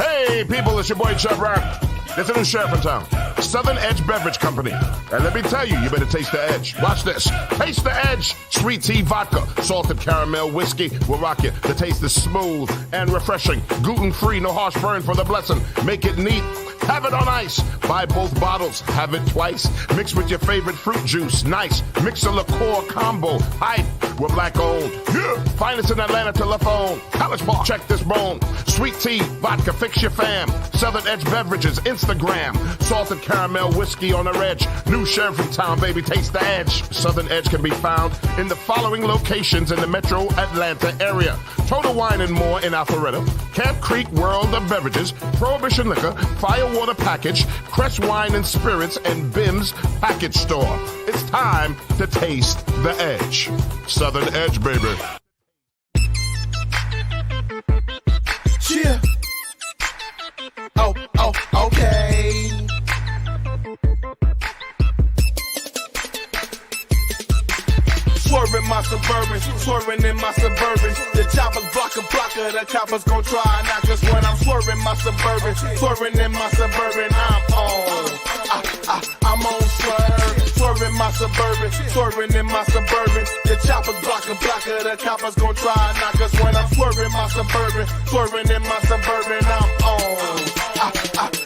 Hey, people, it's your boy Chubb Rock. There's a new sheriff in town, Southern Edge Beverage Company. And let me tell you, you better taste the edge. Watch this. Taste the edge. Sweet tea vodka, salted caramel whiskey will rock you. The taste is smooth and refreshing. Gluten-free, no harsh burn for the blessing. Make it neat. Have it on ice. Buy both bottles. Have it twice. Mix with your favorite fruit juice. Nice. Mix a liqueur combo. Hype. We're black owned. Yeah. Finest in Atlanta telephone. College Park. Check this bone. Sweet tea, vodka, fix your fam. Southern Edge Beverages, Instagram. Salted caramel whiskey on the edge. New sheriff in town, baby. Taste the edge. Southern Edge can be found in the following locations in the metro Atlanta area. Total Wine and More in Alpharetta. Camp Creek World of Beverages. Prohibition Liquor. Firewater Package. Crest Wine and Spirits and Bim's Package Store. It's time to taste the edge. Southern Edge, baby. Yeah. Oh, okay. Swerving my Suburban, swerving in my Suburban. The choppers blocker, the coppers gon' try not just when I'm swerving my Suburban, swerving in my Suburban. I'm on swerve, swerving my Suburban, swerving in my Suburban. The choppers blocker, the coppers gon' try not just when I'm swerving my Suburban, swerving in my Suburban.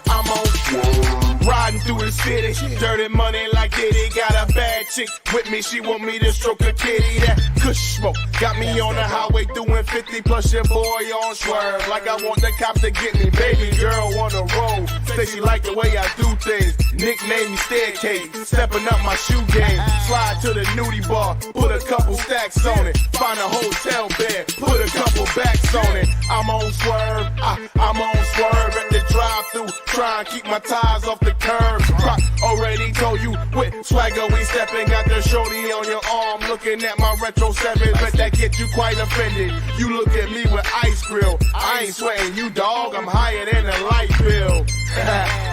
I'm on swerve. Riding through the city, dirty money like Diddy. Got a bad chick with me, she want me to stroke a kitty. That kush smoke got me on the highway doing 50, plus your boy on swerve. Like I want the cops to get me, baby girl on the road. Say she like the way I do things, nickname me Staircase. Stepping up my shoe game, slide to the nudie bar, put a couple stacks on it. Find a hotel bed, put a couple backs on it. I'm on swerve, I'm on swerve at the drive-thru, try and keep my tires off the curb. Rock already told you with swagger we stepping. Got the shorty on your arm looking at my retro 7, but that get you quite offended. You look at me with ice grill, I ain't sweating you dog, I'm higher than a light bill.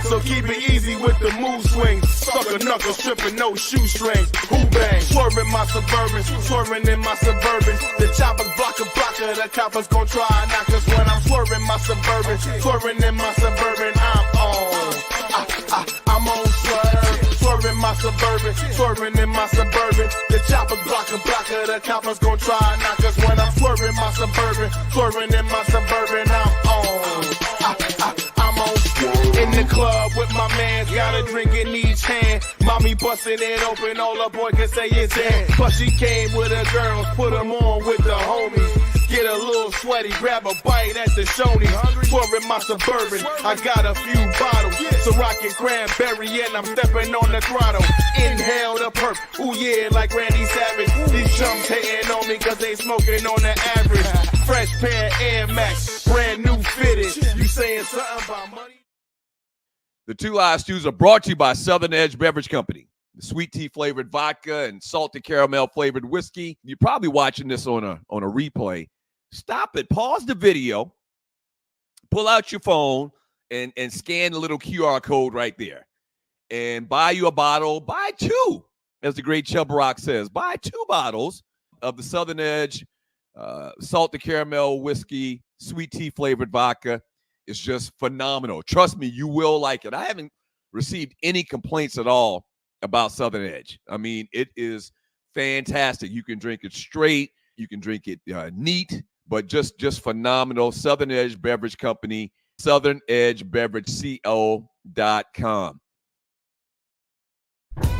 So keep it easy with the move swings. Sucker knuckles tripping, no shoestrings. Who bang? Swerving my Suburban, swerving in my Suburban. The choppers blocker, the coppers gon' try knock us when I'm swerving my Suburban, swerving in my Suburban. I'm on swerve, swerving my Suburban, swerving in my Suburban. The choppers blocker, the coppers gon' try knock us when I'm swerving my Suburban, swerving in my Suburban. I'm on swerve. In the club with my mans, got a drink in each hand. Mommy bustin' it open, all a boy can say is in. Plus she came with her girls, put them on with the homies. Get a little sweaty, grab a bite at the Shoney's. Swerving my Suburban, I got a few bottles. Ciroc and cranberry, and I'm stepping on the throttle. Inhale the perp, ooh yeah, like Randy Savage. These chumps hating on me cause they smoking on the average. Fresh pair of Air Max, brand new fitted. You saying something about money? The Two Live Stews are brought to you by Southern Edge Beverage Company. The sweet tea flavored vodka and salted caramel flavored whiskey. You're probably watching this on a replay. Stop it. Pause the video. Pull out your phone and scan the little QR code right there. And buy you a bottle. Buy two, as the great Chubb Rock says. Buy 2 bottles of the Southern Edge salted caramel whiskey, sweet tea flavored vodka. It's just phenomenal. Trust me, you will like it. I haven't received any complaints at all about Southern Edge. I mean, it is fantastic. You can drink it straight. You can drink it neat, but just phenomenal. Southern Edge Beverage Company, southernedgebeverageco.com.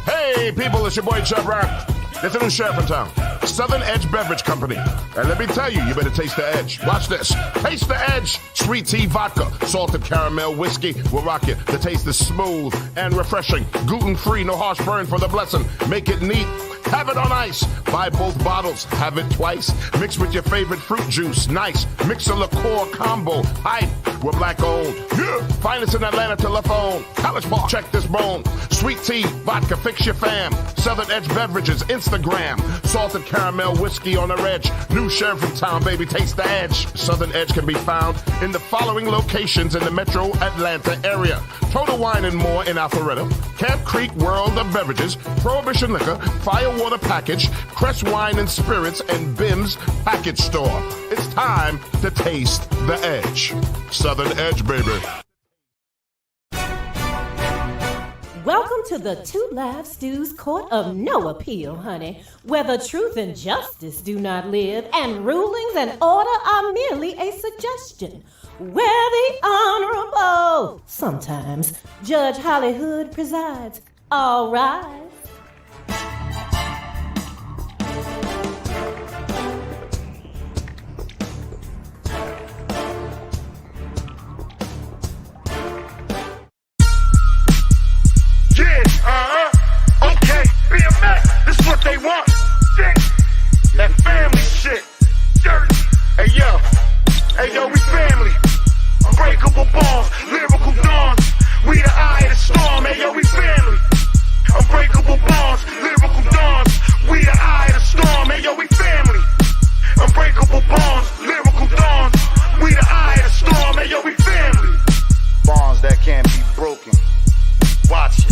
Hey, people, it's your boy Chubb Rock. There's a new sheriff in town, Southern Edge Beverage Company. And let me tell you, you better taste the edge. Watch this. Taste the edge. Sweet tea vodka, salted caramel whiskey will rock you. The taste is smooth and refreshing. Gluten-free, no harsh burn for the blessing. Make it neat. Have it on ice. Buy both bottles. Have it twice. Mix with your favorite fruit juice. Nice. Mix a liqueur combo. Hype. We're black owned. Yeah. Finest in Atlanta telephone. College Park. Check this bone. Sweet tea, vodka, fix your fam. Southern Edge Beverages, Instagram. Salted caramel whiskey on the edge. New sheriff in town, baby. Taste the edge. Southern Edge can be found in the following locations in the metro Atlanta area. Total Wine and More in Alpharetta, Camp Creek World of Beverages, Prohibition Liquor, Firewater Package, Crest Wine and Spirits, and Bim's Package Store. It's time to taste the edge. Southern Edge, baby. Welcome to the Two Live Stews Court of No Appeal, honey, where the truth and justice do not live, and rulings and order are merely a suggestion. Where the Honorable, sometimes, Judge Hollywood presides. All rise. Okay, BMX, this is what they want. That family shit. Dirty. Hey yo, we family. Unbreakable bonds, lyrical dawns. We the eye of the storm. Hey yo, we family. Unbreakable bonds, lyrical dawns. We the eye of the storm. Hey yo, we family. Unbreakable bonds, lyrical dawns. We the eye of the storm. Hey yo, we family. Bonds that can't be broken. Watch it.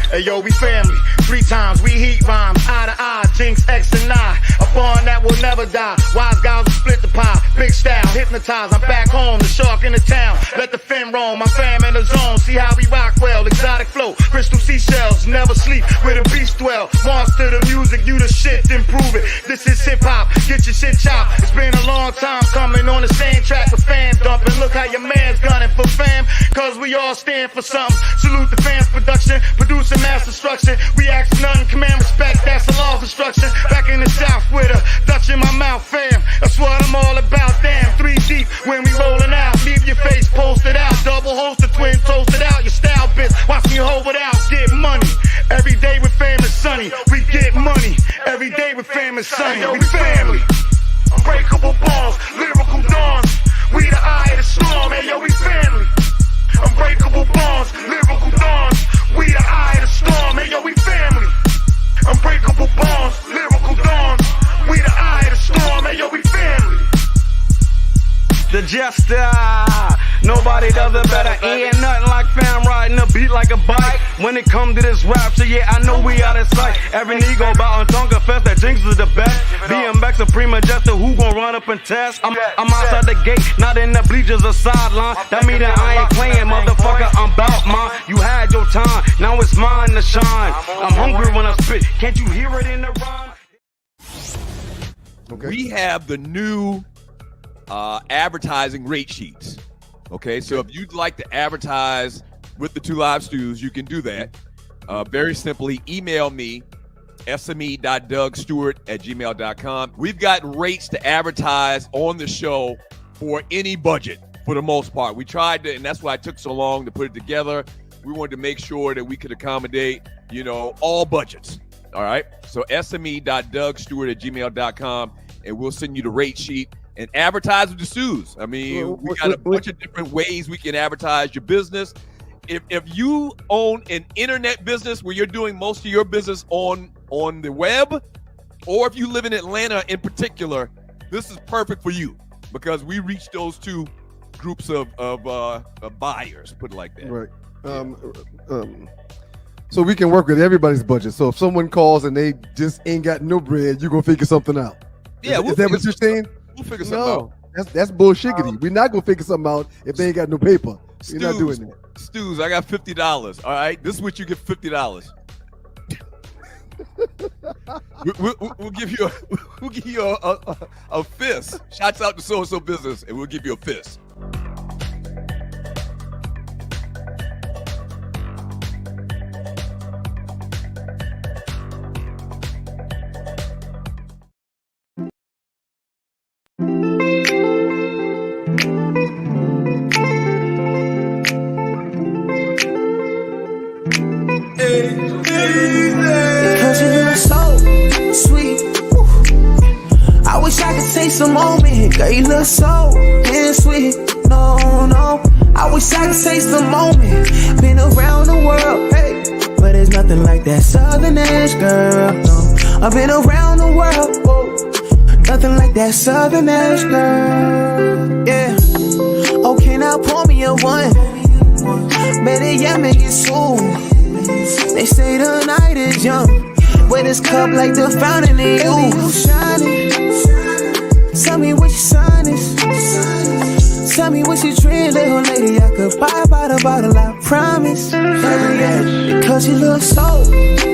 Hey yo, we family. 3 times we heat rhymes, eye to eye, Jinx, X and I. A bond that will never die. Wise guys will split the pie. Big style, hypnotize. I'm back home, the shark in the town. Let the fin roam, my fam in the zone. See how we rock well, exotic flow. Crystal seashells, never sleep where the beast dwell. Monster the music, you the shit, then prove it. This is hip hop, get your shit chopped. It's been a long time coming on the same track with fam dumping. Look how your man's gunning for fam, cause we all stand for something. Salute the fans production, producing mass destruction. We ask nothing, command respect, that's the law of instruction. Back in the south with a Dutch in my mouth, fam. That's what I'm all about, damn. 3 deep when we rolling out. Leave your face posted out. Double holster, twin toasted out. Your style bitch, watch me hold it out. Get money. Every day with fam is sunny. We get money. Every day with fam is sunny. We family. Unbreakable balls, lyrical dawns. We the eye of the storm. Hey yo, we family. Unbreakable bonds, lyrical dawns. We the eye of the storm, hey yo, we family. Unbreakable bonds, lyrical dawns. We the eye of the storm, hey yo, we family. The jester, nobody does it better. Ain't nothing like fam riding a beat like a bike. When it come to this rap shit, yeah, I know we out of sight. Every nigga bout on Tonka Fest, that Jinx is the best. BMX Supreme Jester, who gon' run up and test? I'm outside the gate, not in the bleachers or sideline. That mean that I ain't playing, motherfucker, I'm bout mine. You had your time, now it's mine to shine. I'm hungry when I spit, can't you hear it in the rhyme? Okay. We have the new advertising rate sheets. Okay, so if you'd like to advertise with the Two Live Stews, you can do that. Very simply, email me, sme.dougstewart@gmail.com. We've got rates to advertise on the show for any budget, for the most part. We tried to, and that's why it took so long to put it together. We wanted to make sure that we could accommodate, all budgets. All right, so sme.dougstewart@gmail.com, and we'll send you the rate sheet. And advertise with the Stews. I mean, we got a bunch of different ways we can advertise your business. If you own an internet business where you're doing most of your business on the web, or if you live in Atlanta in particular, this is perfect for you because we reach those 2 groups of buyers, put it like that. Right. So we can work with everybody's budget. So if someone calls and they just ain't got no bread, you're gonna figure something out. Yeah, is that what you're saying? We'll figure something out. That's bullshiggity. We're not gonna figure something out if they ain't got no paper. We're not doing that. Stews, I got $50. All right, this is what you get $50. we'll give you a fist. Shouts out to so-and-so business, and we'll give you a fist. Cause you look so sweet. I wish I could take some moment. Girl, you look so damn sweet. No, I wish I could taste the moment. Been around the world, hey, but there's nothing like that Southern edge, girl. No, I've been around the world, whoa. Nothing like that Southern edge, girl. Yeah. Okay, now pour me a one. Better yet, make it soon. They say the night is young. With this cup like the fountain in you. Shining. Tell me what your sign is. Tell me what you drink, little lady. I could buy by the bottle, I promise. Because you look so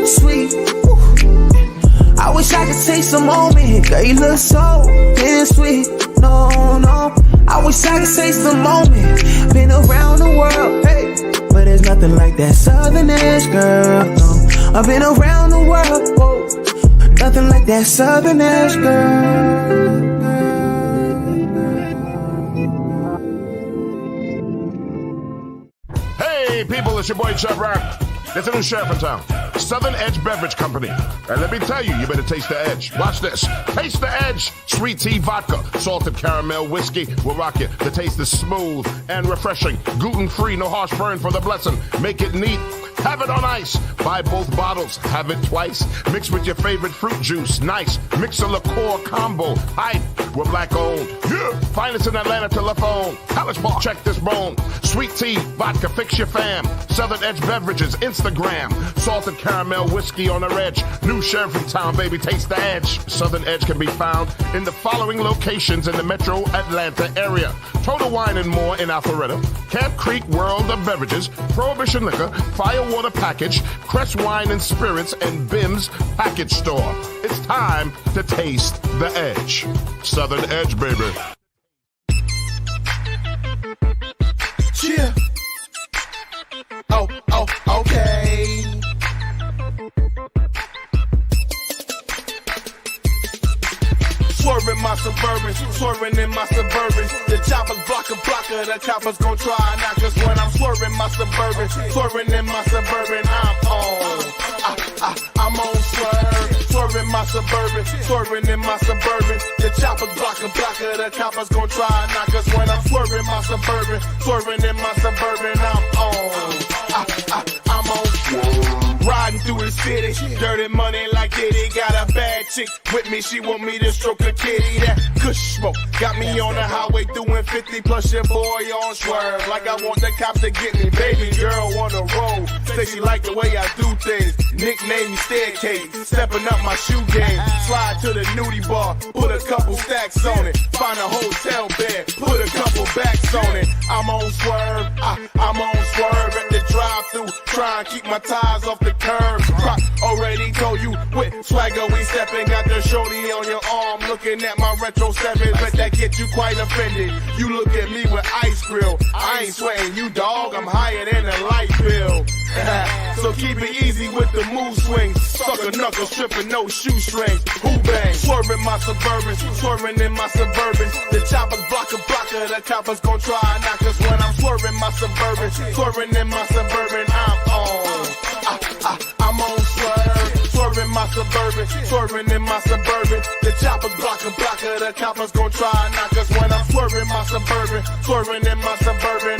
sweet. I wish I could take some moment. Girl, you look so damn sweet. No. I wish I could take some moment. Been around the world, hey, but there's nothing like that Southern edge, girl. No, I've been around the world, whoa. Nothing like that Southern edge, girl. Hey, people, it's your boy Chub Rock. There's a new sheriff in town, Southern Edge Beverage Company. And let me tell you, you better taste the edge. Watch this. Taste the edge. Sweet tea vodka, salted caramel whiskey will rock you. The taste is smooth and refreshing. Gluten-free, no harsh burn for the blessing. Make it neat. Have it on ice. Buy both bottles. Have it twice. Mix with your favorite fruit juice. Nice. Mix a liqueur combo. Hype. We're black owned. Yeah. Finest in Atlanta telephone. College Park. Check this bone. Sweet tea, vodka, fix your fam. Southern Edge Beverages, Instagram. Salted caramel whiskey on the edge. New sheriff in town, baby. Taste the edge. Southern Edge can be found in the following locations in the metro Atlanta area. Total Wine and More in Alpharetta. Camp Creek World of Beverages. Prohibition Liquor. Firewater Package. Crest Wine and Spirits and Bim's Package Store. It's time to taste the edge. Southern Edge, baby. Yeah. Oh, okay. Swerving my Suburban, swerving in my Suburban. The choppers blocker, the coppers gon' try knock us when I'm swerving my Suburban, swerving in my Suburban. I'm on swerve, swerving my Suburban, swerving in my Suburban. The choppers blocker, the coppers gon' try knock us when I'm swerving my Suburban, swerving in my Suburban. I'm on swerve. Riding through the city, dirty money like Diddy. Got a bad chick with me, she want me to stroke a kitty. That kush smoke got me on the highway doing 50 plus your boy on swerve. Like I want the cops to get me, baby girl on the road. Say she like the way I do things, nickname me Staircase. Stepping up my shoe game, slide to the nudie bar, put a couple stacks on it. Find a hotel bed, put a couple backs on it. I'm on swerve, I'm on swerve at the drive-thru, try and keep my tires off the curb. Rock already told you with swagger we stepping. Got the shorty on your arm looking at my retro 7. Bet that get you quite offended. You look at me with ice grill. I ain't sweating you, dog. I'm higher than a light bill. So keep it easy with the move swings. Sucker knuckles tripping, no shoestrings. Who bang? Swerving my Suburban, swerving in my Suburban. The choppers blocker, the coppers gon' try knock us when I'm swerving my Suburban, swerving in my Suburban. I'm on swerve, swerving my Suburban, swerving in my Suburban. The choppers blocker, the coppers gon' try knock us when I'm swerving my Suburban, swerving in my Suburban.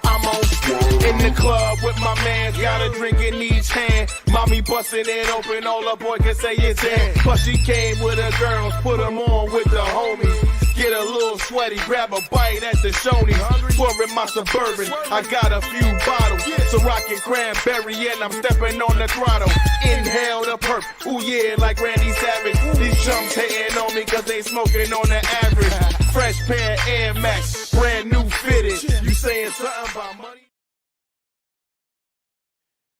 I'm on swerve. In the club with my mans, got a drink in each hand. Mommy bustin' it open, all a boy can say is in. Plus she came with her girls, put them on with the homies. Get a little sweaty, grab a bite at the Shoney's. Swerving my Suburban, I got a few bottles. So rockin' cranberry and I'm stepping on the throttle. Inhale the perp, ooh yeah, like Randy Savage. These chumps hating on me cause they smoking on the average. Fresh pair of Air Max, brand new fitted. You saying something about money?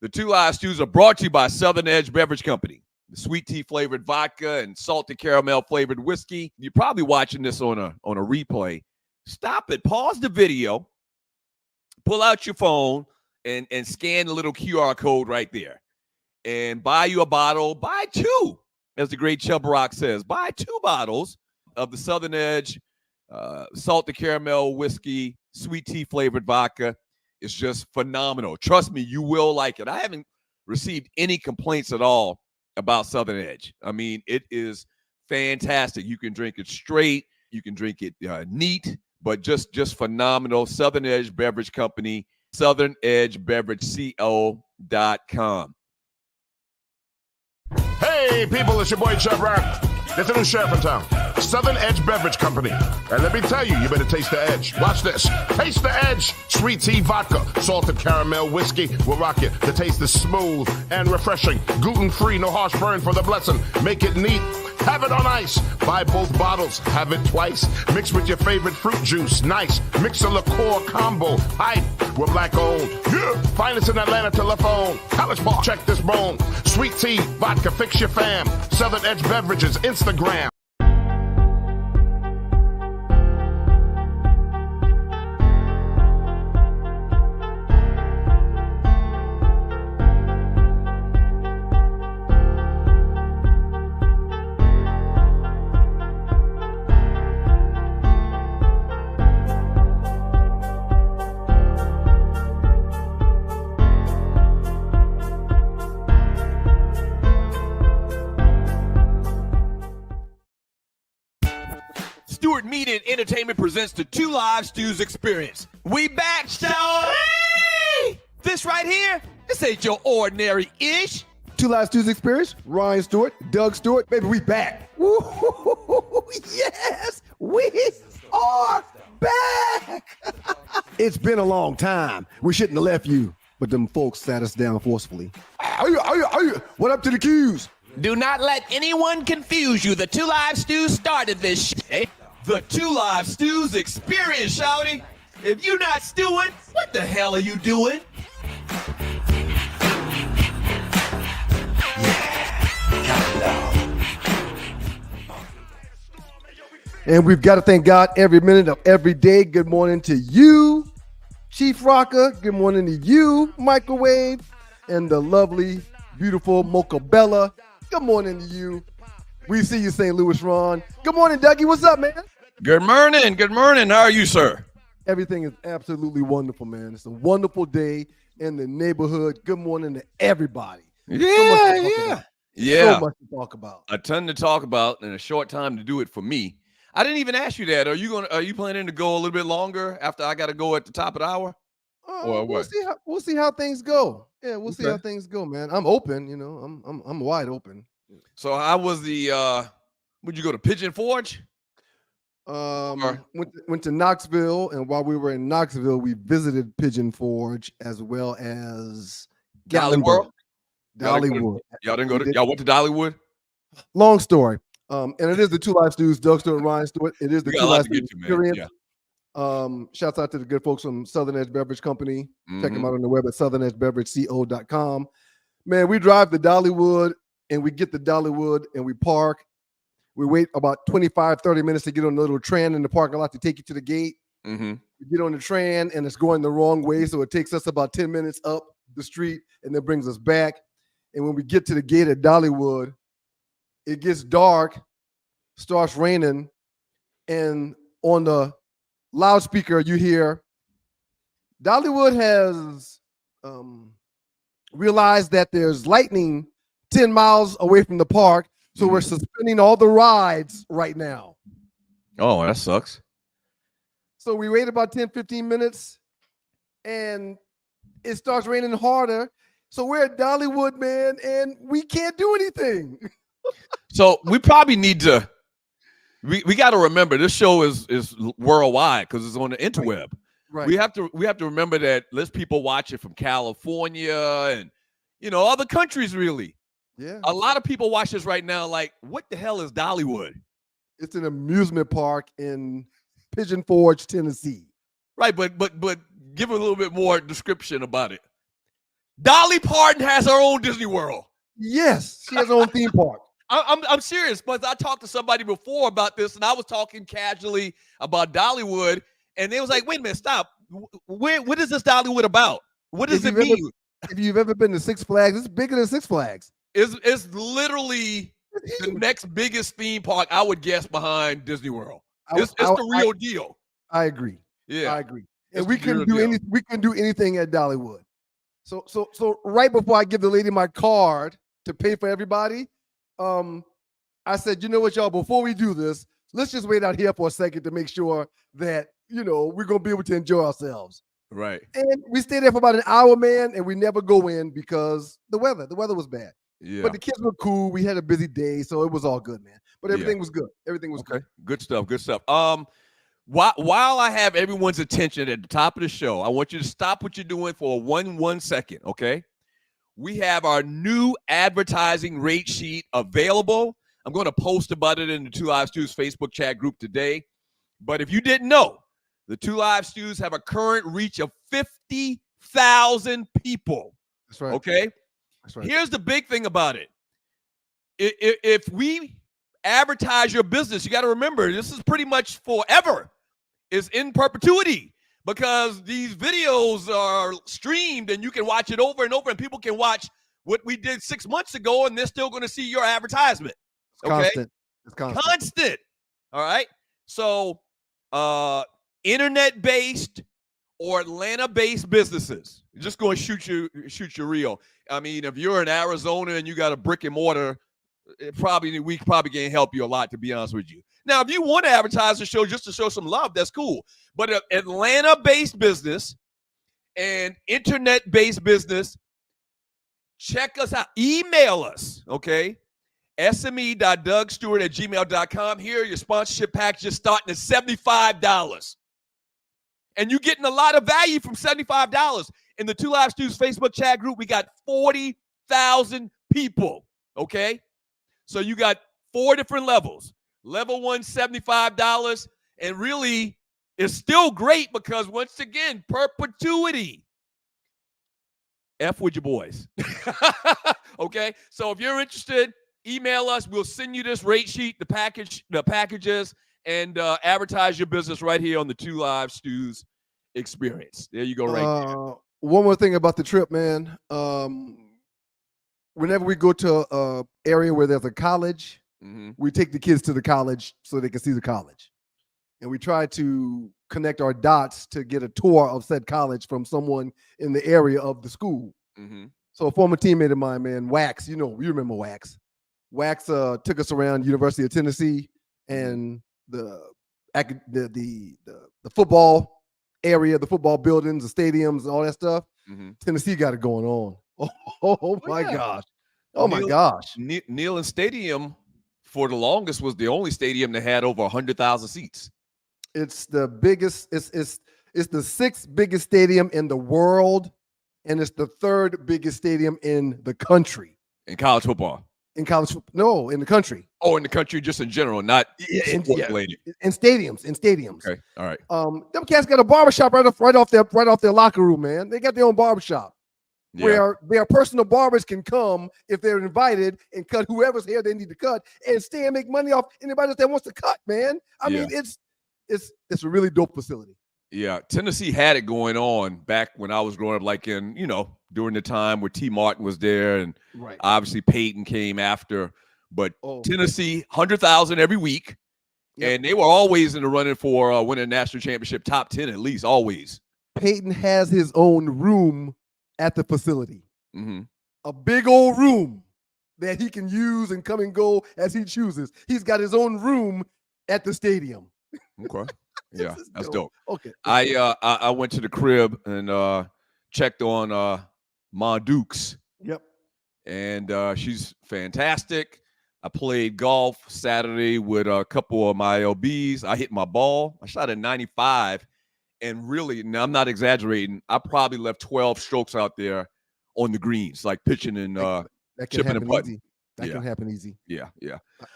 The Two Live Stews are brought to you by Southern Edge Beverage Company. The sweet tea flavored vodka and salted caramel flavored whiskey. You're probably watching this on a replay. Stop it. Pause the video. Pull out your phone and scan the little QR code right there. And buy you a bottle. Buy two, as the great Chub Rock says. Buy 2 bottles of the Southern Edge salted caramel whiskey, sweet tea flavored vodka. It's just phenomenal. Trust me, you will like it. I haven't received any complaints at all about Southern Edge. I mean, it is fantastic. You can drink it straight. You can drink it neat, but just phenomenal. Southern Edge Beverage Company, southernedgebeverageco.com. Hey, people, it's your boy Chub Rock. There's a new sheriff in town. Southern Edge Beverage Company. And let me tell you, you better taste the edge. Watch this. Taste the edge. Sweet tea vodka, salted caramel whiskey will rock it. The taste is smooth and refreshing. Gluten-free, no harsh burn for the blessing. Make it neat. Have it on ice. Buy both bottles. Have it twice. Mix with your favorite fruit juice. Nice. Mix a liqueur combo. Hype. We're black owned. Yeah. Find us in Atlanta telephone. College Park. Check this bone. Sweet tea, vodka, fix your fam. Southern Edge Beverages, Instagram. Stewart Media and Entertainment presents the Two Live Stews Experience. We back, show. This right here, this ain't your ordinary-ish. Two Live Stews Experience, Ryan Stewart, Doug Stewart, baby, we back. Woo-hoo-hoo-hoo-hoo. Yes, we are back. It's been a long time. We shouldn't have left you, but them folks sat us down forcefully. Are you? What up to the Qs? Do not let anyone confuse you. The Two Live Stews started this shit. The Two Live Stews Experience, shouty. If you're not stewing, what the hell are you doing? And we've got to thank God every minute of every day. Good morning to you, Chief Rocker. Good morning to you, Microwave, and the lovely, beautiful Mocha Bella. Good morning to you. We see you, St. Louis Ron. Good morning, Dougie. What's up, man? Good morning. Good morning. How are you, sir? Everything is absolutely wonderful, man. It's a wonderful day in the neighborhood. Good morning to everybody. Yeah. So much to talk about. A ton to talk about and a short time to do it for me. I didn't even ask you that. Are you planning to go a little bit longer after I got to go at the top of the hour? Or what? We'll see how things go. Yeah, we'll see how things go, man. I'm open, you know. I'm wide open. So how was the would you go to Pigeon Forge? Went to Knoxville, and while we were in Knoxville, we visited Pigeon Forge as well as Dollywood. Dollywood. Y'all didn't go to y'all went to Dollywood? Long story. And it is the Two Live Stews, Doug Stewart, Ryan Stewart. It is the Two Live Stews Experience. Shouts out to the good folks from Southern Edge Beverage Company. Check them out on the web at southernedgebeverageco.com. Man, we drive to Dollywood, and we get to Dollywood, and we park. We wait about 25, 30 minutes to get on the little tram in the parking lot to take you to the gate. We get on the tram, and it's going the wrong way, so it takes us about 10 minutes up the street, and then brings us back. And when we get to the gate at Dollywood, it gets dark, starts raining, and on the loudspeaker you hear, Dollywood has realized that there's lightning 10 miles away from the park, so we're suspending all the rides right now. Oh, that sucks. So we wait about 10, 15 minutes, and it starts raining harder. So we're at Dollywood, man, and we can't do anything. So we probably need to we got to remember this show is worldwide because it's on the interweb. Right. We have to remember that there's people watching from California and other countries really. Yeah. A lot of people watch this right now like, what the hell is Dollywood? It's an amusement park in Pigeon Forge, Tennessee. Right, but give a little bit more description about it. Dolly Parton has her own Disney World. Yes, she has her own theme park. I'm serious, but I talked to somebody before about this, and I was talking casually about Dollywood, and they was like, "Wait a minute, stop! What is this Dollywood about? What does it mean?" If you've ever been to Six Flags, it's bigger than Six Flags. It's literally the next biggest theme park, I would guess, behind Disney World. It's the real deal. I agree. Yeah, I agree. And we couldn't do anything at Dollywood. So right before I give the lady my card to pay for everybody, I said, you know what, y'all, before we do this, let's just wait out here for a second to make sure that, we're going to be able to enjoy ourselves. Right. And we stayed there for about an hour, man, and we never go in because the weather was bad. Yeah. But the kids were cool. We had a busy day, so it was all good, man. But everything was good. Everything was okay. good. Good stuff. Good stuff. While I have everyone's attention at the top of the show, I want you to stop what you're doing for one second, okay? We have our new advertising rate sheet available. I'm going to post about it in the Two Live Stews Facebook chat group today. But if you didn't know, the Two Live Stews have a current reach of 50,000 people. That's right. Okay? That's right. Here's the big thing about it. If we advertise your business, you got to remember, this is pretty much forever. It's in perpetuity because these videos are streamed and you can watch it over and over, and people can watch what we did 6 months ago and they're still going to see your advertisement. Okay? Constant. It's Constant. All right? So internet-based or Atlanta-based businesses, you're just going to shoot you real. I mean, if you're in Arizona and you got a brick and mortar, we probably can't help you a lot, to be honest with you. Now, if you want to advertise the show just to show some love, that's cool. But an Atlanta-based business and internet-based business, check us out. Email us, okay? sme.dougstewart@gmail.com. Here, your sponsorship packages starting at $75. And you're getting a lot of value from $75. In the Two Live Stews Facebook chat group, we got 40,000 people, okay? So you got 4 different levels. Level 1, $75. And really, it's still great because, once again, perpetuity. F with your boys. Okay? So if you're interested, email us. We'll send you this rate sheet, the packages, and advertise your business right here on the Two Live Stews experience. There you go, right there. One more thing about the trip, man. Whenever we go to an area where there's a college, we take the kids to the college so they can see the college. And we try to connect our dots to get a tour of said college from someone in the area of the school. So a former teammate of mine, man, Wax, you remember Wax. Wax took us around University of Tennessee and the football area, the football buildings, the stadiums, and all that stuff. Tennessee got it going on. Oh my gosh. Oh my gosh. Neyland Stadium, for the longest, was the only stadium that had over 100,000 seats. It's the biggest. It's the 6th biggest stadium in the world, and it's the 3rd biggest stadium in the country. In college football. In college football? No, in the country. Oh, in the country, just in general, not related. In stadiums. Okay, all right. Them cats got a barbershop right off their locker room, man. They got their own barbershop. Yeah. Where their personal barbers can come if they're invited and cut whoever's hair they need to cut and stay and make money off anybody that wants to cut, man. I mean, it's a really dope facility. Yeah, Tennessee had it going on back when I was growing up, like during the time where T. Martin was there, and obviously Peyton came after. But Tennessee, 100,000 every week, and they were always in the running for winning a national championship, top 10 at least, always. Peyton has his own room at the facility, a big old room that he can use and come and go as he chooses. He's got his own room at the stadium. Okay, yeah, that's dope. Okay, I went to the crib and checked on Ma Dukes. Yep, and she's fantastic. I played golf Saturday with a couple of my LBs. I hit my ball. I shot a 95. And really, now I'm not exaggerating, I probably left 12 strokes out there on the greens, like pitching and chipping and putting. That can happen easy. Yeah.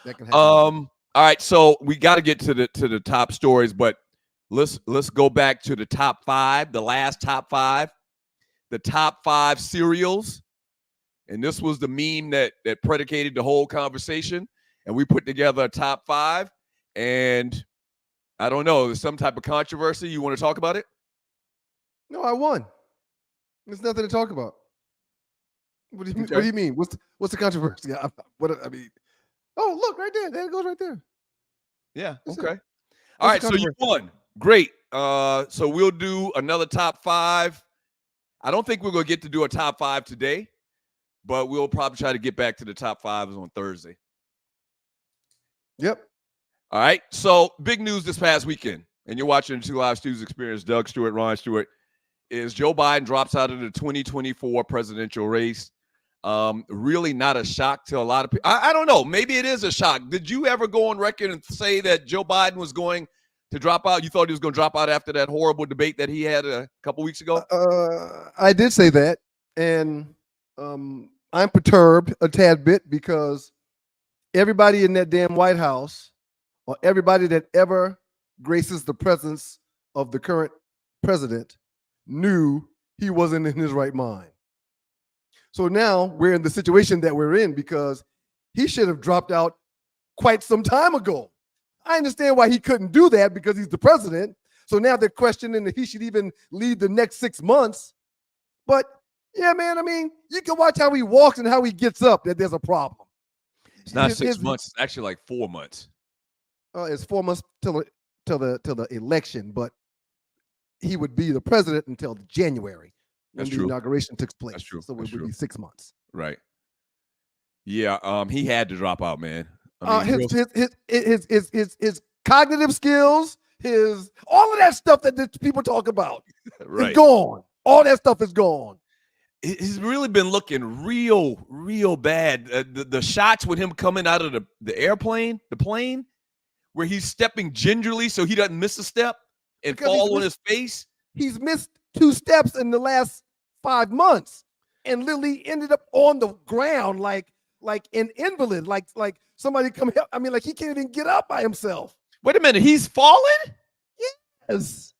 That can happen. All right, so we got to get to the top stories, but let's go back to the top 5, the last top 5, the top 5 cereals, and this was the meme that predicated the whole conversation, and we put together a top 5, and I don't know. There's some type of controversy. You want to talk about it? No, I won. There's nothing to talk about. What do you mean? What's the controversy? Oh, look right there. There it goes right there. Yeah. Okay. All right. So you won. Great. So we'll do another top 5. I don't think we're going to get to do a top 5 today, but we'll probably try to get back to the top 5s on Thursday. Yep. All right, so big news this past weekend, and you're watching the Two Live Stews experience. Doug Stewart, Ron Stewart, is Joe Biden drops out of the 2024 presidential race. Really not a shock to a lot of people. I don't know. Maybe it is a shock. Did you ever go on record and say that Joe Biden was going to drop out? You thought he was going to drop out after that horrible debate that he had a couple weeks ago? I did say that, and I'm perturbed a tad bit because everybody in that damn White House, or everybody that ever graces the presence of the current president, knew he wasn't in his right mind. So now we're in the situation that we're in because he should have dropped out quite some time ago. I understand why he couldn't do that because he's the president. So now they're questioning if he should even lead the next 6 months. But yeah, man, I mean, you can watch how he walks and how he gets up that there's a problem. It's not 6 months. It's actually like 4 months. It's 4 months till the election, but he would be the president until January. When the inauguration took place. That's true. So it would be 6 months. Right. Yeah. He had to drop out, man. I mean, his cognitive skills, all of that stuff that people talk about is gone. All that stuff is gone. He's really been looking real bad. The shots with him coming out of the plane, where he's stepping gingerly so he doesn't miss a step and fall on his face. He's missed 2 steps in the last 5 months and literally ended up on the ground like an invalid, like somebody come help. I mean, like he can't even get up by himself. Wait a minute, he's fallen? Yes.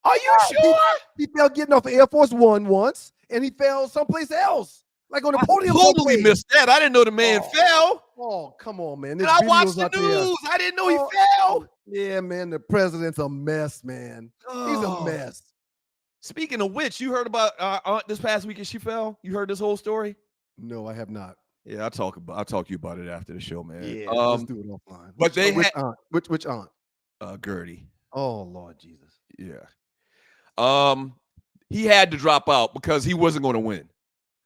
Are you sure? He fell getting off of Air Force One once, and he fell someplace else, like on a podium. I totally missed that. I didn't know the man fell. Oh, come on, man. I watched the news. I didn't know he fell. Yeah, man, the president's a mess, man. He's a mess. Speaking of which, you heard about our aunt this past week and she fell? You heard this whole story? No, I have not. Yeah, I'll talk to you about it after the show, man. Yeah, let's do it offline. But which aunt? Gertie. Oh, Lord Jesus. Yeah. He had to drop out because he wasn't going to win.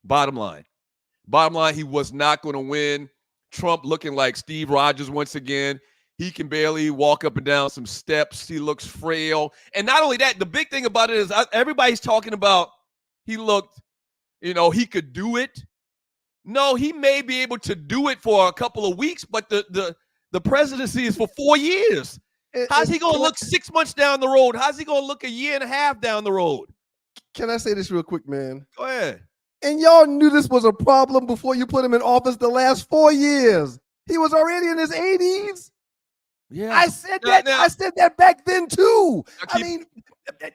Bottom line, he was not going to win. Trump looking like Steve Rogers once again. He can barely walk up and down some steps. He looks frail. And not only that, the big thing about it is everybody's talking about he looked, he could do it. No, he may be able to do it for a couple of weeks, but the presidency is for 4 years. How's he going to look 6 months down the road? How's he going to look a year and a half down the road? Can I say this real quick, man? Go ahead. And y'all knew this was a problem before you put him in office the last 4 years. He was already in his 80s. Yeah, I said that. I said that back then too. I mean,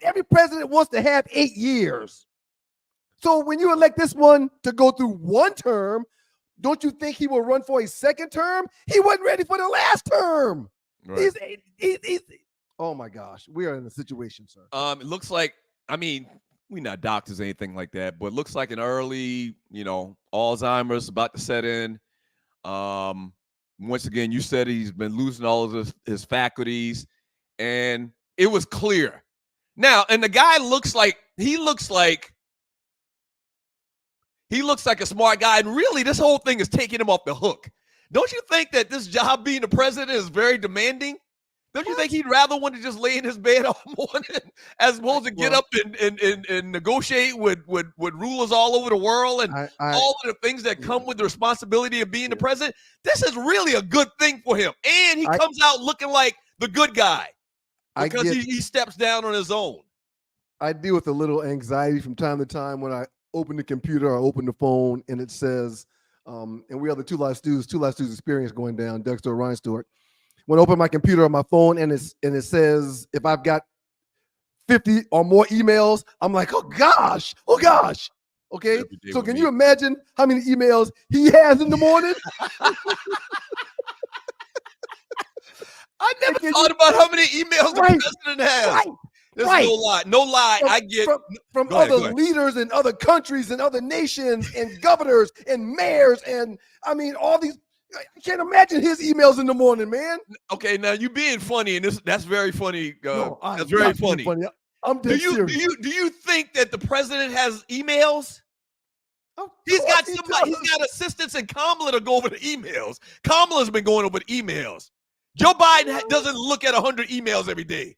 every president wants to have 8 years. So when you elect this one to go through 1 term, don't you think he will run for a 2nd term? He wasn't ready for the last term. Right. He's oh my gosh, we are in a situation, sir. It looks like, I mean, we're not doctors or anything like that, but it looks like an early, Alzheimer's about to set in. Once again, you said he's been losing all of his faculties, and it was clear. Now, and the guy looks like a smart guy, and really this whole thing is taking him off the hook. Don't you think that this job being the president is very demanding? Don't you think he'd rather want to just lay in his bed all morning as opposed to get up and negotiate with rulers all over the world and all of the things that come with the responsibility of being the president? This is really a good thing for him. And he comes out looking like the good guy because he steps down on his own. I deal with a little anxiety from time to time when I open the computer or open the phone and it says, and we are the Two Live Stews experience going down, Dexter Ryan Stewart. When I open my computer or my phone and it says if I've got 50 or more emails, I'm like, oh gosh. Okay. So can you imagine how many emails he has in the morning? I never thought about how many emails the president has. Right. There's no lie. I get from other leaders in other countries and other nations and governors and mayors and I mean all these. I can't imagine his emails in the morning, man. Okay, now you being funny, and that's very funny. That's very funny. I'm dead serious. Do you think that the president has emails? He's got assistants in Kamala to go over the emails. Kamala's been going over the emails. Joe Biden doesn't look at 100 emails every day.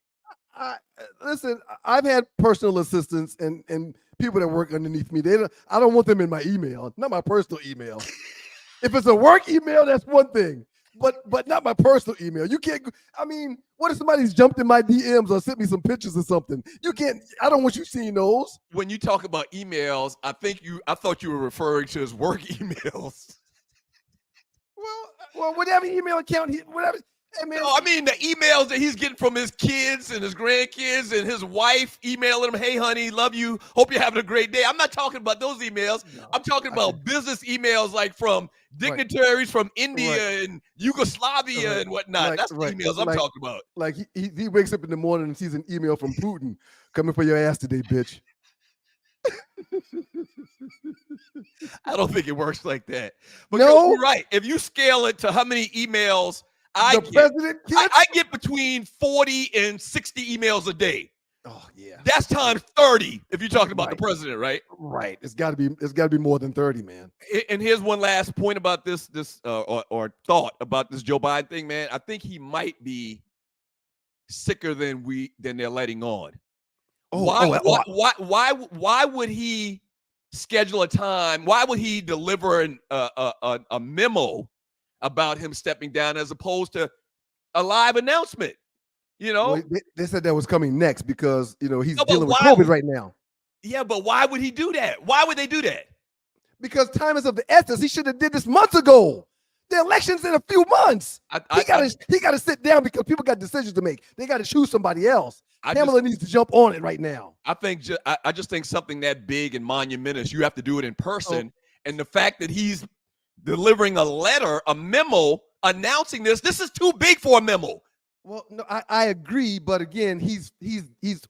Listen, I've had personal assistants and people that work underneath me. I don't want them in my email, not my personal email. If it's a work email, that's one thing. But not my personal email. You can't. I mean, what if somebody's jumped in my DMs or sent me some pictures or something? You can't. I don't want you seeing those. When you talk about emails, I thought you were referring to his work emails. Well, whatever email account, whatever. Hey, man. No, I mean the emails that he's getting from his kids and his grandkids and his wife emailing him, "Hey, honey, love you. Hope you're having a great day." I'm not talking about those emails. No, I'm talking about business emails like from dignitaries from India and Yugoslavia and whatnot. That's the emails I'm talking about. Like he wakes up in the morning and sees an email from Putin coming for your ass today, bitch. I don't think it works like that. But no, you're right. If you scale it to how many emails I get between 40 and 60 emails a day. Oh yeah, that's times 30 if you're talking about the president, right? Right. It's got to be more than 30, man. And here's one last point about this or thought about this Joe Biden thing, man. I think he might be sicker than they're letting on. Why would he schedule a time? Why would he deliver a memo about him stepping down as opposed to a live announcement? You know, well, they said that was coming next because he's dealing with COVID right now. Yeah, but why would he do that? Why would they do that? Because time is of the essence. He should have did this months ago. The election's in a few months. He got to sit down because people got decisions to make. They got to choose somebody else. Kamala needs to jump on it right now. I just think something that big and monumentous, you have to do it in person. And the fact that he's delivering a letter, a memo announcing this is too big for a memo. Well, no, I agree, but again, he's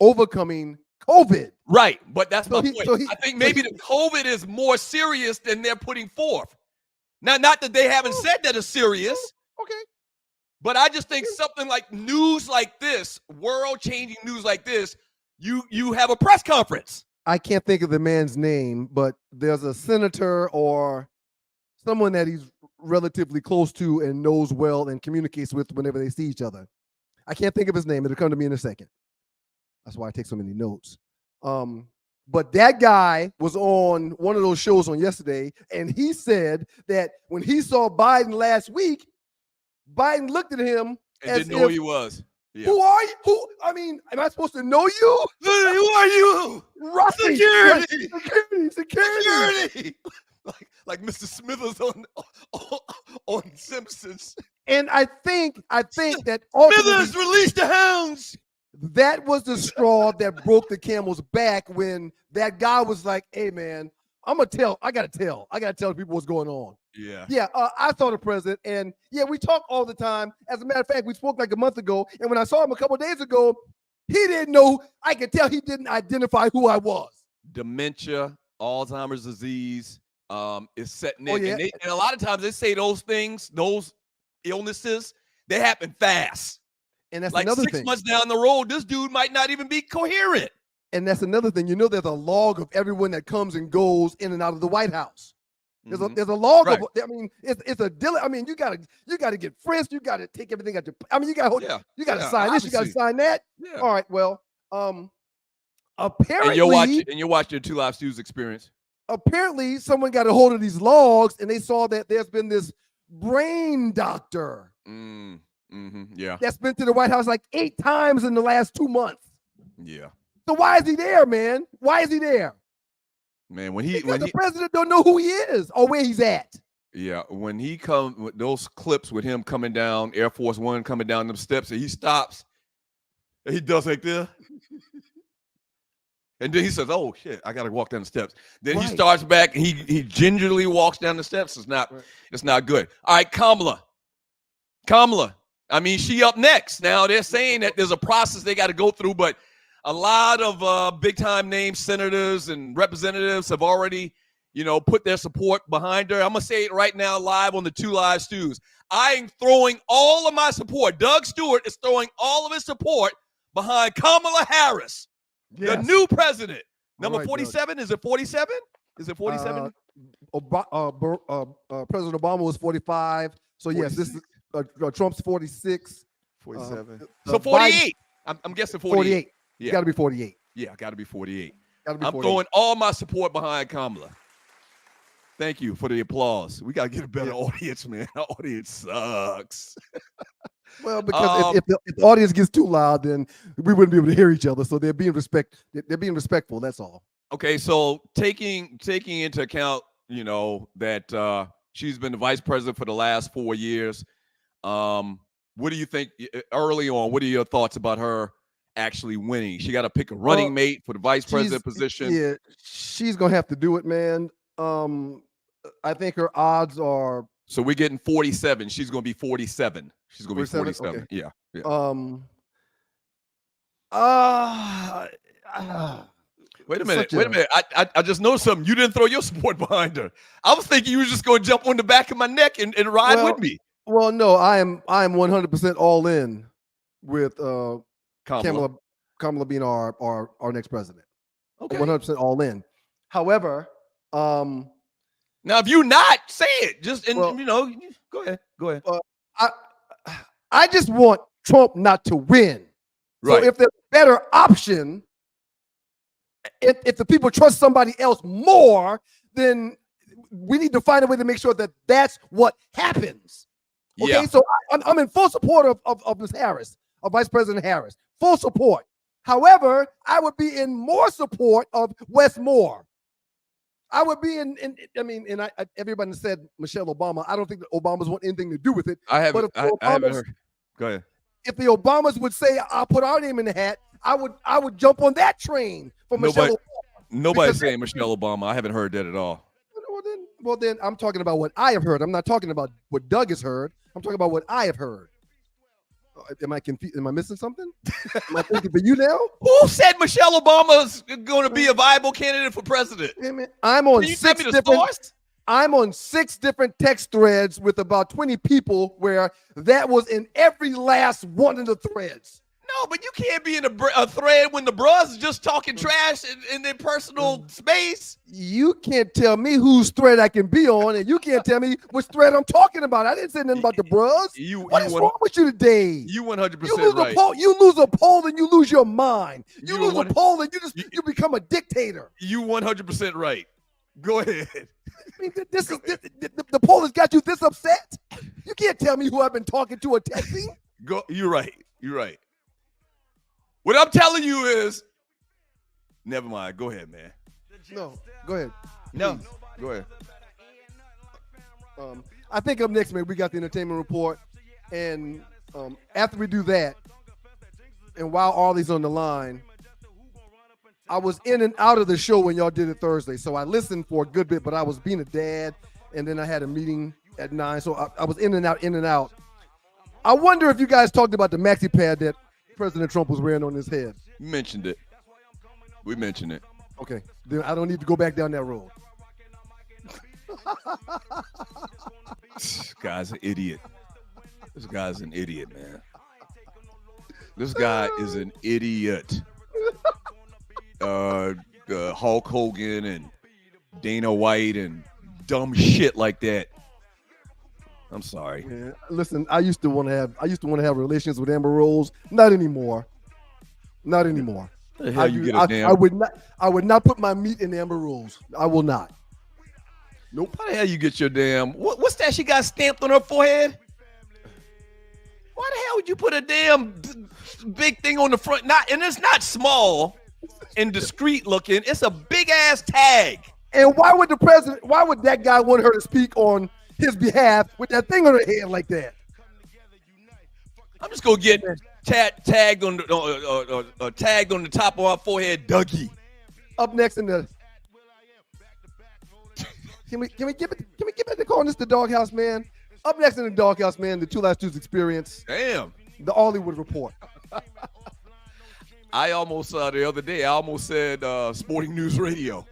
overcoming COVID. Right, but that's my point. I think maybe the COVID is more serious than they're putting forth. Now, not that they haven't said that it's serious. Okay. But I just think something like news like this, world-changing news like this, you have a press conference. I can't think of the man's name, but there's a senator or someone that he's relatively close to and knows well and communicates with whenever they see each other. I can't think of his name. It'll come to me in a second. That's why I take so many notes. But that guy was on one of those shows on yesterday, and he said that when he saw Biden last week, Biden looked at him and didn't know who he was. Yeah. Who are you? I mean, am I supposed to know you? Who are you? Right. Security. Like Mr. Smithers on Simpsons. And I think that Smithers released the hounds. That was the straw that broke the camel's back when that guy was like, "Hey, man, I gotta tell people what's going on." Yeah. I saw the president, and we talk all the time. As a matter of fact, we spoke like a month ago, and when I saw him a couple of days ago, he didn't know. I could tell he didn't identify who I was. Dementia, Alzheimer's disease, is setting in, and a lot of times they say those things, those illnesses, they happen fast. And that's like another 6 thing. months down the road, this dude might not even be coherent. And that's another thing. There's a log of everyone that comes and goes in and out of the White House. There's a log of. I mean, it's a deal. I mean, you gotta get frisked. You gotta take everything at your. I mean, you gotta sign this. You gotta sign that. Yeah. All right. Well, apparently, and you're watching the Two Live Stews experience. Apparently, someone got a hold of these logs and they saw that there's been this brain doctor. Yeah. That's been to the White House like 8 times in the last 2 months. Yeah. So why is he there, man? Why is he there? Man, because the president don't know who he is or where he's at. Yeah, when he comes with those clips with him coming down Air Force One, coming down them steps, and he stops, and he does like this, and then he says, "Oh shit, I gotta walk down the steps." Then he starts back, and he gingerly walks down the steps. It's not good. All right, Kamala. I mean, she up next. Now they're saying that there's a process they got to go through, but a lot of big time name senators and representatives have already, put their support behind her. I'm going to say it right now live on the Two Live Stews. I am throwing all of my support. Doug Stewart is throwing all of his support behind Kamala Harris, the new president. Number 47. Is it 47? Is it 47? President Obama was 45. So, 46. Yes, this is Trump's 46. 47. So 48. I'm guessing 48. Yeah. Got to be 48. Yeah, got to be 48. I'm throwing all my support behind Kamala. Thank you for the applause. We got to get a better audience, man. Our audience sucks. Well, because if the audience gets too loud, then we wouldn't be able to hear each other. So they're being respectful. That's all. Okay, so taking into account, that she's been the vice president for the last 4 years. What do you think early on? What are your thoughts about her actually winning? She got to pick a running mate for the vice president position. Yeah, she's gonna have to do it, man. I think her odds are. So we're getting 47. She's gonna be 47. She's gonna be 47. Okay. Yeah. Wait a minute. I just noticed something. You didn't throw your support behind her. I was thinking you were just going to jump on the back of my neck and ride with me. Well, no, I am 100% all in with Kamala being our next president. Okay. 100% all in. However, now if you not, say it. Go ahead. I just want Trump not to win. Right. So if there's a better option, if the people trust somebody else more, then we need to find a way to make sure that that's what happens. Okay, yeah. So I'm in full support of Ms. Harris, of Vice President Harris. Full support. However, I would be in more support of Wes Moore. I would be everybody said Michelle Obama. I don't think the Obamas want anything to do with it. I haven't heard. Go ahead. If the Obamas would say, I'll put our name in the hat, I would jump on that train for Michelle Obama. Nobody's saying Michelle Obama. I haven't heard that at all. Well, then I'm talking about what I have heard. I'm not talking about what Doug has heard. I'm talking about what I have heard. Am I confused? Am I missing something? Am I thinking for you now? Who said Michelle Obama's going to be a viable candidate for president? I'm on 6 different text threads with about 20 people where that was in every last one of the threads. No, but you can't be in a thread when the bros is just talking trash in their personal space. You can't tell me whose thread I can be on, and you can't tell me which thread I'm talking about. I didn't say nothing about the bros. What is wrong with you today? You 100% right. You lose a poll and you lose your mind. You lose a poll and you become a dictator. You 100% right. Go ahead. I mean, the poll has got you this upset. You can't tell me who I've been talking to or texting. You're right. You're right. What I'm telling you is, never mind. Go ahead, man. No, go ahead. No, go ahead. I think up next, man, we got the entertainment report. And after we do that, and while Arlie's on the line, I was in and out of the show when y'all did it Thursday. So I listened for a good bit, but I was being a dad. And then I had a meeting at 9. So I was in and out. I wonder if you guys talked about the maxi pad that President Trump was wearing on his head. We mentioned it. Okay. Then I don't need to go back down that road. This guy's an idiot. This guy's an idiot, man. This guy is an idiot. Hulk Hogan and Dana White and dumb shit like that. I'm sorry. Man, listen, I used to want to have relations with Amber Rose. Not anymore. The hell you get a damn? I would not put my meat in Amber Rose. I will not. Nope. How the hell you get your damn? What's that she got stamped on her forehead? Why the hell would you put a damn big thing on the front? And it's not small and discreet looking. It's a big ass tag. And why would that guy want her to speak on his behalf with that thing on her head like that? I'm just gonna get tagged on the top of our forehead, Dougie. Up next in the can we give it the call? This the Doghouse Man. Up next in the Doghouse Man, the Two Last Dudes experience. Damn. The Dollywood report. I almost the other day said Sporting News Radio.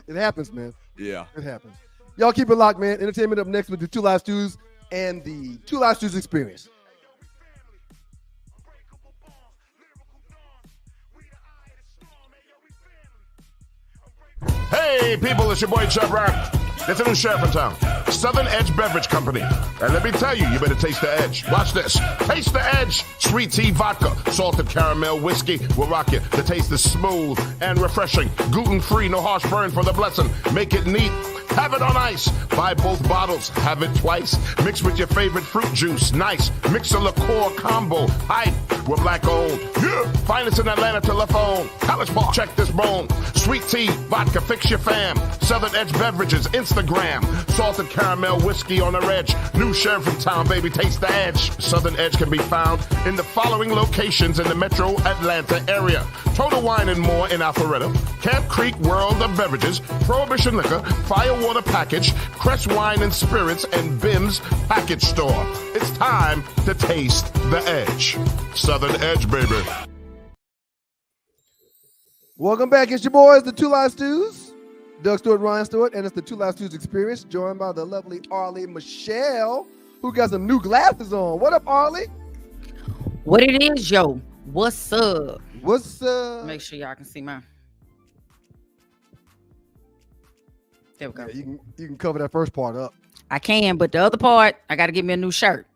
It happens, man. Yeah, it happens. Y'all keep it locked, man. Entertainment up next with the Two Live Stews and the Two Live Stews experience. Hey, people, it's your boy Chub Rock. There's a new sheriff in town. Southern Edge Beverage Company. And let me tell you, you better taste the edge. Watch this. Taste the edge. Sweet tea vodka, salted caramel whiskey will rock you. The taste is smooth and refreshing. Gluten-free, no harsh burn for the blessing. Make it neat. Have it on ice. Buy both bottles. Have it twice. Mix with your favorite fruit juice. Nice. Mix a liqueur combo. Hype. We're black owned. Yeah. Find us in Atlanta telephone. College Park. Check this bone. Sweet tea, vodka, fix your fam. Southern Edge Beverages, Instagram. Salted caramel whiskey on the edge. New sheriff in town, baby. Taste the edge. Southern Edge can be found in the following locations in the metro Atlanta area. Total Wine and More in Alpharetta. Camp Creek World of Beverages. Prohibition Liquor. Firewater Package. Crest Wine and Spirits. And Bim's Package Store. It's time to taste the edge. Southern Edge, baby. Welcome back. It's your boys, the Two Live Stews. Doug Stewart, Ryan Stewart, and it's the Two Live Stews Experience, joined by the lovely Arlie Michelle, who got some new glasses on. What up, Arlie? What it is, yo? What's up? What's up? Make sure y'all can see mine. There we go. Yeah, you can cover that first part up. I can, but the other part, I got to get me a new shirt.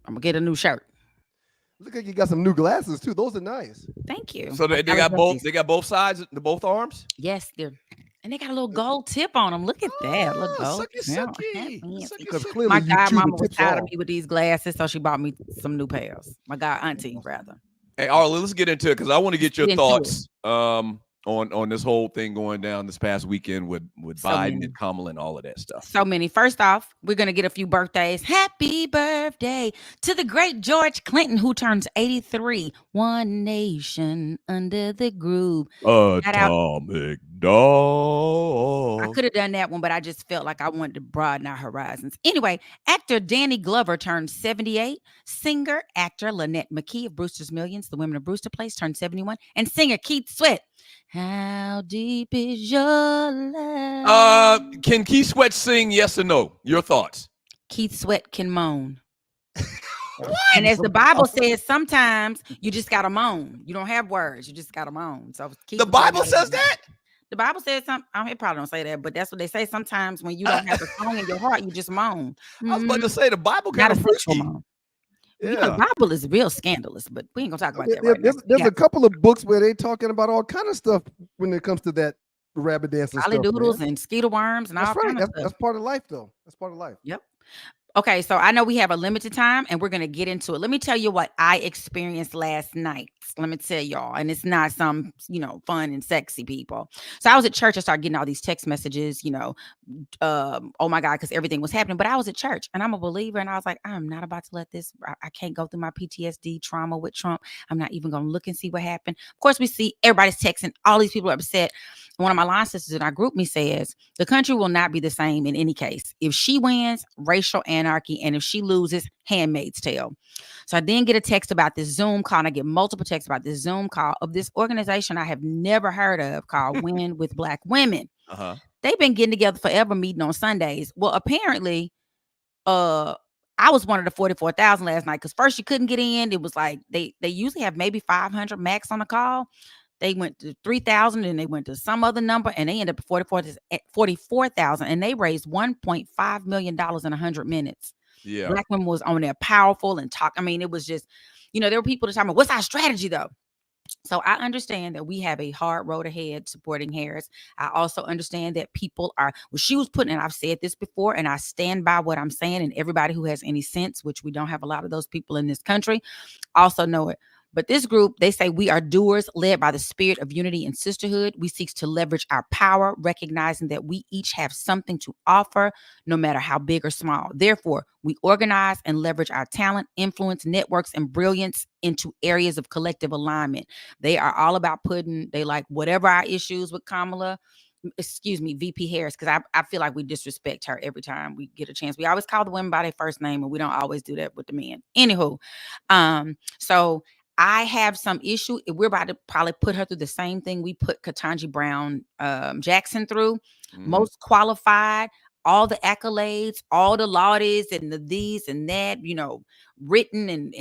I'm gonna get a new shirt. Look like you got some new glasses too. Those are nice. Thank you. So they got both. They got both sides, both arms. Yes, they're. And they got a little gold tip on them. Look at that. Look gold. Because clearly my you godmama was tips tired of off. me with these glasses, so she bought me some new pairs. My god auntie, rather. Hey, Arlie, let's get into it because I want to get your Get into thoughts on this whole thing going down this past weekend with So Biden many. and Kamala and all of that stuff. So many. First off, we're going to get a few birthdays. Happy birthday to the great George Clinton, who turns 83. One nation under the groove. Atomic dog. I could have done that one, but I just felt like I wanted to broaden our horizons. Anyway, actor Danny Glover turned 78. Singer, actor Lynette McKee of Brewster's Millions, The Women of Brewster Place, turned 71. And singer Keith Sweat. How deep is your love? Can Keith Sweat sing? Yes or no? Your thoughts? Keith Sweat can moan. And as the Bible says, sometimes you just gotta moan. You don't have words. You just gotta moan. So The Bible says that? The Bible says something. It probably don't say that, but that's what they say. Sometimes when you don't have a song in your heart, you just moan. I was about to say the Bible Not kind a of sexual freaky. moan. You know, the Bible is real scandalous, but we ain't gonna talk about that There- right now. There's a couple of books where they talking about all kind of stuff when it comes to that rabbit dancing Holly stuff. doodles man. and skeeter worms and That's all right. kinds of stuff. That's part of life, though. That's part of life. Yep. Okay, so I know we have a limited time and we're going to get into it. Let me tell you what I experienced last night. Let me tell y'all, and it's not some, fun and sexy people. So I was at church. I started getting all these text messages, oh my God, because everything was happening. But I was at church and I'm a believer. And I was like, I'm not about to let this, I can't go through my PTSD trauma with Trump. I'm not even going to look and see what happened. Of course, we see everybody's texting. All these people are upset. One of my line sisters in our group me says, the country will not be the same in any case. If she wins, racial anarchy. And if she loses, Handmaid's Tale. So I then get a text about this Zoom call, and I get multiple texts about this Zoom call of this organization I have never heard of called Win with Black Women. Uh-huh. They've been getting together forever, meeting on Sundays. Well, apparently, I was one of the 44,000 last night because first you couldn't get in. It was like they usually have maybe 500 max on the call. They went to 3,000 and they went to some other number and they ended up at 44,000 and they raised $1.5 million in 100 minutes. Yeah. Black women was on there powerful and talk. I mean, it was just, there were people that talking about what's our strategy though? So I understand that we have a hard road ahead supporting Harris. I also understand that people are, she was putting, and I've said this before, and I stand by what I'm saying, and everybody who has any sense, which we don't have a lot of those people in this country, also know it. But this group, they say we are doers led by the spirit of unity and sisterhood. We seek to leverage our power, recognizing that we each have something to offer, no matter how big or small. Therefore, we organize and leverage our talent, influence, networks, and brilliance into areas of collective alignment. They are all about they like whatever our issues with VP Harris, because I feel like we disrespect her every time we get a chance. We always call the women by their first name, and we don't always do that with the men. Anywho, so I have some issue. We're about to probably put her through the same thing we put Ketanji Brown Jackson through. Mm-hmm. Most qualified, all the accolades, all the laudis and the these and that, written and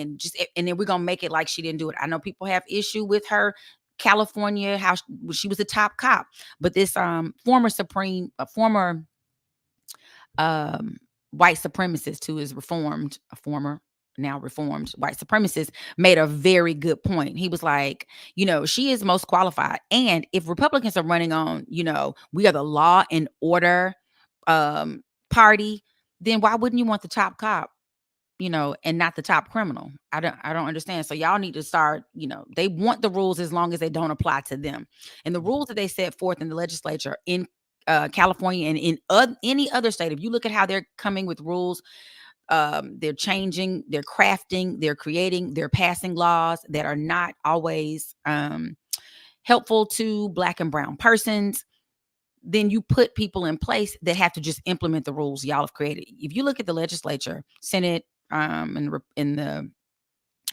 then we're gonna make it like she didn't do it. I know people have issue with her California, how she was the top cop, but this former white supremacist who is now reformed white supremacist made a very good point. He was like, she is most qualified. And if Republicans are running on, we are the law and order party, then why wouldn't you want the top cop, and not the top criminal? I don't understand. So y'all need to start, they want the rules as long as they don't apply to them. And the rules that they set forth in the legislature in California and in any other state, if you look at how they're coming with rules, they're changing, they're crafting, they're creating, they're passing laws that are not always helpful to Black and brown persons. Then you put people in place that have to just implement the rules y'all have created. If you look at the legislature, Senate, and in the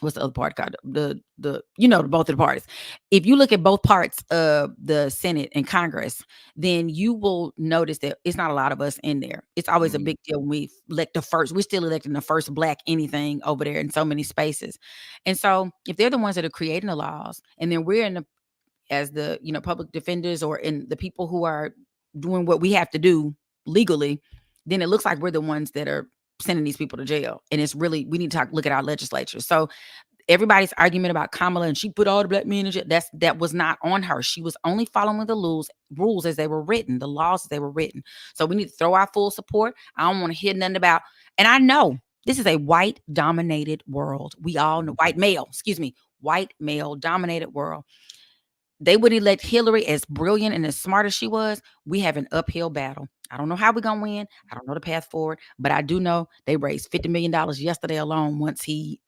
what's the other part called? The both of the parties. If you look at both parts of the Senate and Congress, then you will notice that it's not a lot of us in there. It's always a big deal when we elect the first. We're still electing the first Black anything over there in so many spaces. And so if they're the ones that are creating the laws, and then we're as the public defenders or in the people who are doing what we have to do legally, then it looks like we're the ones that are sending these people to jail. And it's really, we need to look at our legislature. So everybody's argument about Kamala and she put all the Black men in jail, that was not on her. She was only following the rules as they were written, the laws as they were written. So we need to throw our full support. I don't want to hear nothing about, and I know this is a white dominated world. We all know white male dominated world. They would elect Hillary, as brilliant and as smart as she was. We have an uphill battle. I don't know how we're going to win. I don't know the path forward, but I do know they raised $50 million yesterday alone. Once he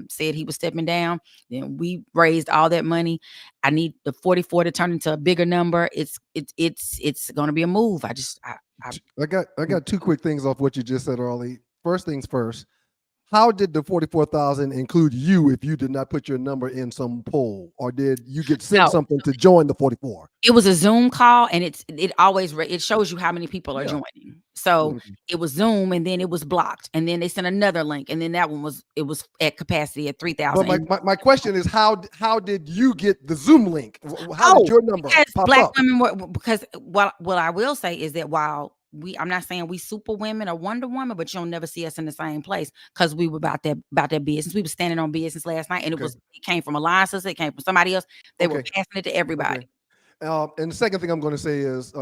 said he was stepping down, then we raised all that money. I need the 44 to turn into a bigger number. It's going to be a move. I got two quick things off what you just said, Arlie. First things first. How did the 44,000 include you if you did not put your number in some poll, or did you get sent something to join the 44? It was a Zoom call, and it shows you how many people are joining. So it was Zoom, and then it was blocked, and then they sent another link, and then that one was at capacity at 3,000. But my question is, how did you get the Zoom link? How did your number pop Black up? women were, because what I will say is that while I'm not saying we super women or Wonder Woman, but you'll never see us in the same place because we were about that business. We were standing on business last night, and it came from alliances. It came from somebody else. They were passing it to everybody. And the second thing I'm going to say is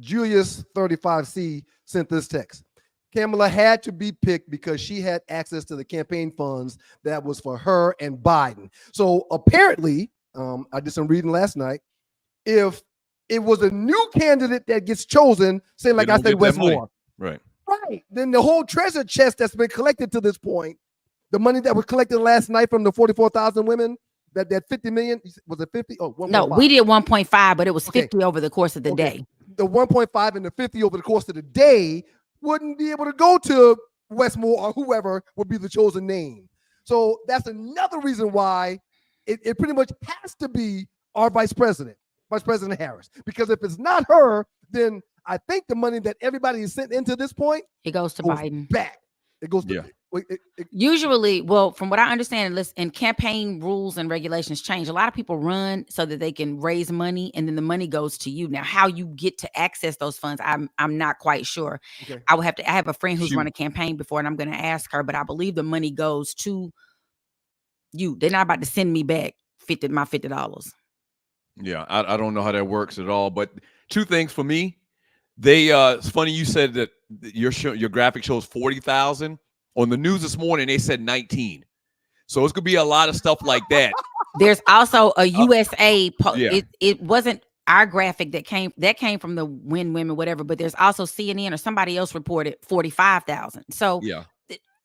Julius 35C sent this text. Kamala had to be picked because she had access to the campaign funds that was for her and Biden. So apparently, I did some reading last night. If it was a new candidate that gets chosen, say like I said, Westmore. Right. Then the whole treasure chest that's been collected to this point, the money that was collected last night from the 44,000 women, that 50 million, was it 50? Oh, 1. No, we did 1.5, but it was 50 over the course of the day. The 1.5 and the 50 over the course of the day wouldn't be able to go to Westmore or whoever would be the chosen name. So that's another reason why it pretty much has to be our Vice President Harris. Because if it's not her, then I think the money that everybody is sent into this point, it goes to Biden. Back. It goes to usually, well, from what I understand, and campaign rules and regulations change. A lot of people run so that they can raise money, and then the money goes to you. Now, how you get to access those funds, I'm not quite sure. Okay. I have a friend who's run a campaign before, and I'm going to ask her, but I believe the money goes to you. They're not about to send me back my $50. Yeah, I don't know how that works at all. But two things for me. It's funny you said that your graphic shows 40,000. On the news this morning, they said 19. So it's gonna be a lot of stuff like that. There's also a USA. It wasn't our graphic that came from the Win Women, whatever. But there's also CNN or somebody else reported 45,000. So yeah.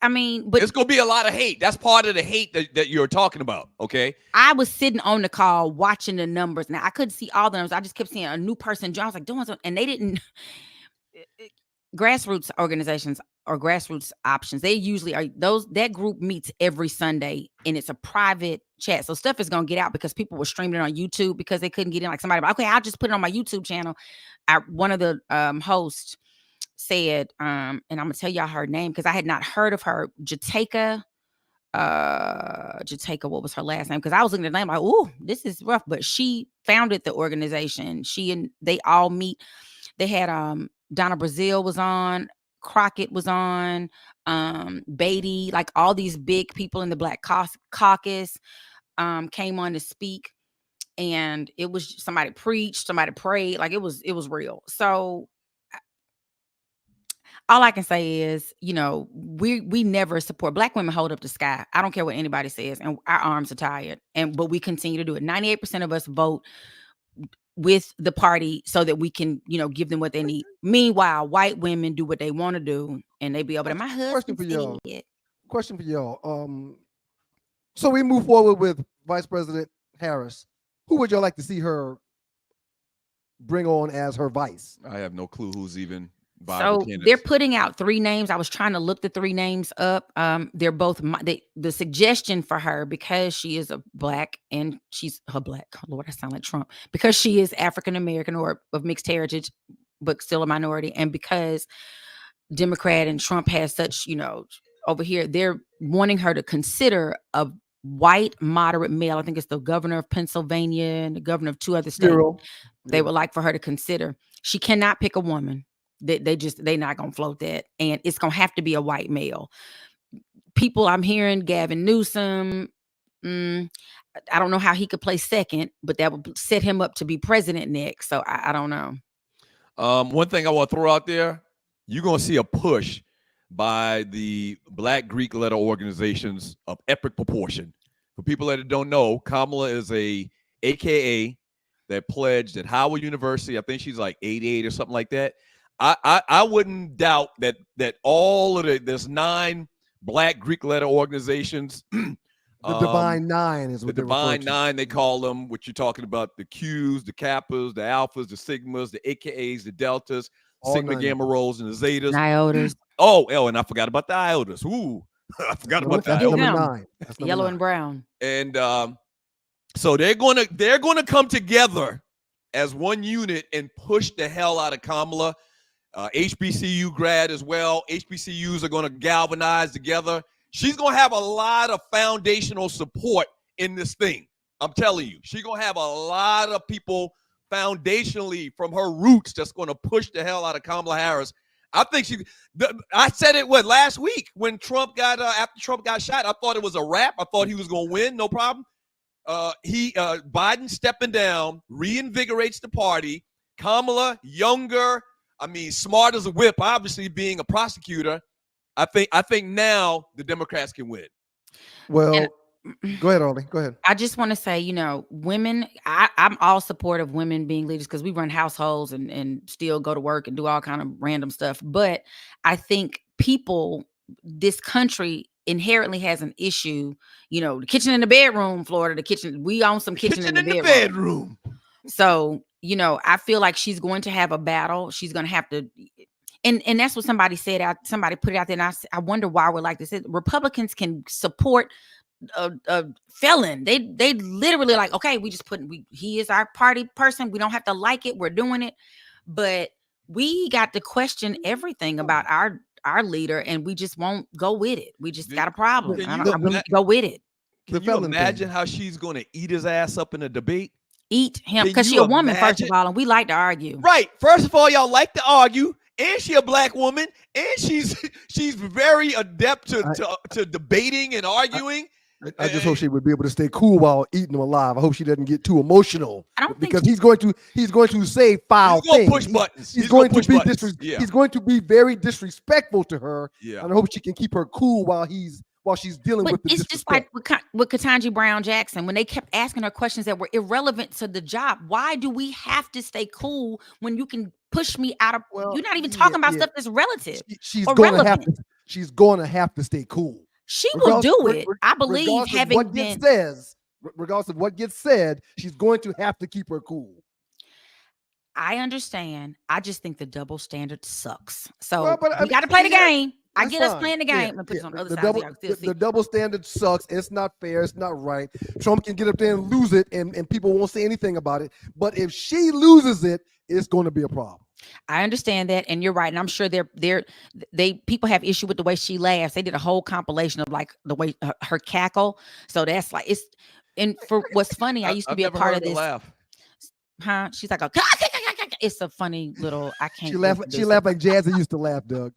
I mean, but it's gonna be a lot of hate. That's part of the hate that you're talking about. Okay. I was sitting on the call watching the numbers. Now I couldn't see all the numbers. I just kept seeing a new person. I was like, doing something, and they didn't. Grassroots organizations or grassroots options, they usually are that group meets every Sunday, and it's a private chat. So stuff is gonna get out because people were streaming it on YouTube because they couldn't get in. Like somebody, okay, I'll just put it on my YouTube channel. One of the hosts said, and I'm gonna tell y'all her name because I had not heard of her. Jateka, what was her last name? Because I was looking at the name like, oh, this is rough. But she founded the organization. She and they all meet. They had Donna Brazile was on. Crockett was on, Beatty, like all these big people in the Black Caucus came on to speak, and it was somebody preached, somebody prayed, like it was real. So all I can say is, we never support Black women. Hold up the sky. I don't care what anybody says, and our arms are tired, but we continue to do it. 98% of us vote with the party so that we can, give them what they need. Meanwhile, white women do what they want to do, and they be over there. My husband said. Question for y'all. So we move forward with Vice President Harris. Who would y'all like to see her bring on as her vice? I have no clue who's even. So they're putting out 3 names. I was trying to look the 3 names up. They're both the suggestion for her, because she is a Black and she's a Black. Oh, Lord, I sound like Trump. Because she is African American or of mixed heritage, but still a minority, and because Democrat and Trump has such, over here, they're wanting her to consider a white moderate male. I think it's the governor of Pennsylvania and the governor of 2 other states. They would like for her to consider. She cannot pick a woman. They not gonna float that, and it's gonna have to be a white male. People, I'm hearing Gavin Newsom. I don't know how he could play second, but that would set him up to be president next. So I don't know. One thing I want to throw out there: you're gonna see a push by the Black Greek letter organizations of epic proportion. For people that don't know, Kamala is a AKA that pledged at Howard University. I think she's like 88 or something like that. I wouldn't doubt that all of there's 9 Black Greek letter organizations. The Divine Nine is what the Divine Nine, they call them. What you're talking about: the Qs, the Kappas, the Alphas, the Sigmas, the AKAs, the Deltas, all Sigma, 9. Gamma Rhos, and the Zetas. Iotas. Oh, and I forgot about the Iotas. Ooh, I forgot about that. Number 9. That's yellow 9. and brown. And so they're gonna come together as one unit and push the hell out of Kamala. HBCU grad as well. HBCUs are going to galvanize together. She's going to have a lot of foundational support in this thing. I'm telling you, she's going to have a lot of people foundationally from her roots that's going to push the hell out of Kamala Harris. I think I said it last week when Trump got after Trump got shot. I thought it was a wrap. I thought he was going to win, no problem. Biden stepping down reinvigorates the party. Kamala, younger, smart as a whip, obviously being a prosecutor. I think now the Democrats can win. Well, go ahead, Ollie. Go ahead. I just want to say, women, I'm all supportive of women being leaders, because we run households and still go to work and do all kind of random stuff. But I think this country inherently has an issue. The kitchen in the bedroom, Florida, the kitchen, we own some kitchen in the bedroom. So, I feel like she's going to have a battle. She's going to have to, and that's what somebody said somebody put it out there. And I wonder why we're like this. Republicans can support a felon. They literally like, okay, he is our party person. We don't have to like it. We're doing it. But we got to question everything about our leader, and we just won't go with it. We just got a problem. I don't go with it. Can you imagine how she's going to eat his ass up in a debate? Eat him, because she's a woman, first of all, and we like to argue. Right. First of all, y'all like to argue, and she a Black woman, and she's very adept to debating and arguing. I just hope she would be able to stay cool while eating him alive. I hope she doesn't get too emotional. I don't think because he's going to say foul things. Push buttons. He's going to be very disrespectful to her. Yeah. And I hope she can keep her cool while she's dealing with the it's disrespect. just like with Ketanji Brown Jackson, when they kept asking her questions that were irrelevant to the job. Why do we have to stay cool when you can push me out of? You're not even talking about stuff that's relative. She's going to have to stay cool. She will do it. I believe, regardless of what gets said, she's going to have to keep her cool. I understand. I just think the double standard sucks. So we got to play the game. I get us playing the game and put it on the other side. The double standard sucks. It's not fair. It's not right. Trump can get up there and lose it, and people won't say anything about it. But if she loses it, it's going to be a problem. I understand that, and you're right. And I'm sure people have issue with the way she laughs. They did a whole compilation of like the way her cackle. So that's like it's. And for what's funny, I used to be a part of this. huh? She's like, it's a funny little, I can't. She laughed like Jazzy used to laugh, Doug.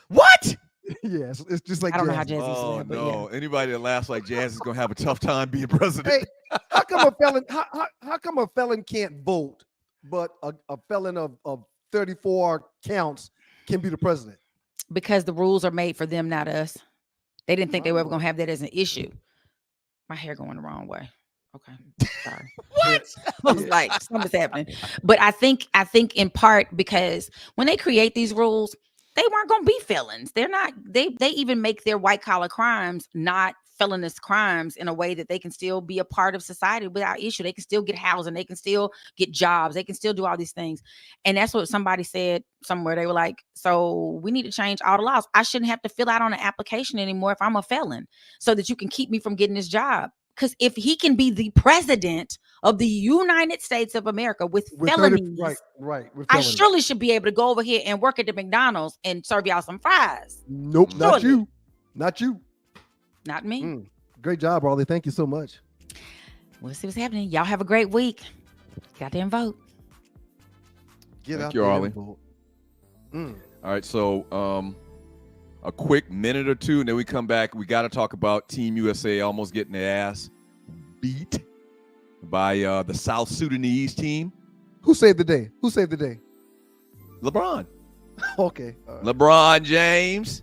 What? Yes, it's just like I don't know how Jazzy. Jazzy used to laugh, but no. yeah. Anybody that laughs like Jazz is gonna have a tough time being president. Hey, how come a felon? How come a felon can't vote, but a felon of 34 counts can be the president? Because the rules are made for them, not us. They didn't think they were ever gonna have that as an issue. My hair going the wrong way. Okay, sorry. What? I was like, something's happening. But I think in part because when they create these rules, they weren't gonna be felons. They're not. They even make their white collar crimes not felonious crimes in a way that they can still be a part of society without issue. They can still get housing. They can still get jobs. They can still do all these things. And that's what somebody said somewhere. They were like, so we need to change all the laws. I shouldn't have to fill out on an application anymore if I'm a felon so that you can keep me from getting this job. Because if he can be the president of the United States of America with felonies, right. With I felonies. surely should be able to go over here and work at the McDonald's and serve y'all some fries. Nope, not Surely. you. Not you. Not me. Great job, Raleigh. Thank you so much. We'll see what's happening. Y'all have a great week. Get out there and vote. Thank you, Raleigh. All right, so a quick minute or two, and then we come back. We got to talk about Team USA almost getting their ass beat by the South Sudanese team. Who saved the day? LeBron. Okay. LeBron James.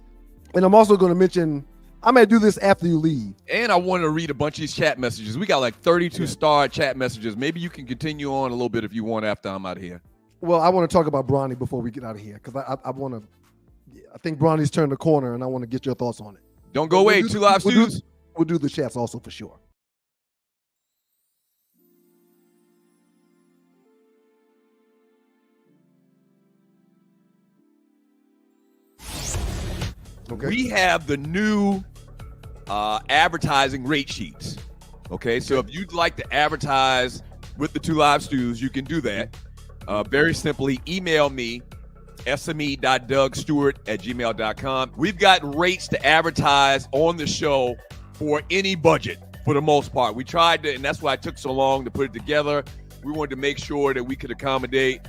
And I'm also going to mention, I'm going to do this after you leave. And I want to read a bunch of these chat messages. We got like 32 star chat messages. Maybe you can continue on a little bit if you want after I'm out of here. Well, I want to talk about Bronny before we get out of here because I want to. I think Bronny's turned the corner, and I want to get your thoughts on it. Don't go away. Two live stews. We'll do the chats also for sure. Okay. We have the new advertising rate sheets. Okay, so if you'd like to advertise with the Two Live Stews, you can do that. Very simply, email me, sme.dougstewart@gmail.com. We've got rates to advertise on the show for any budget for the most part. We tried to, and that's why it took so long to put it together. We wanted to make sure that we could accommodate,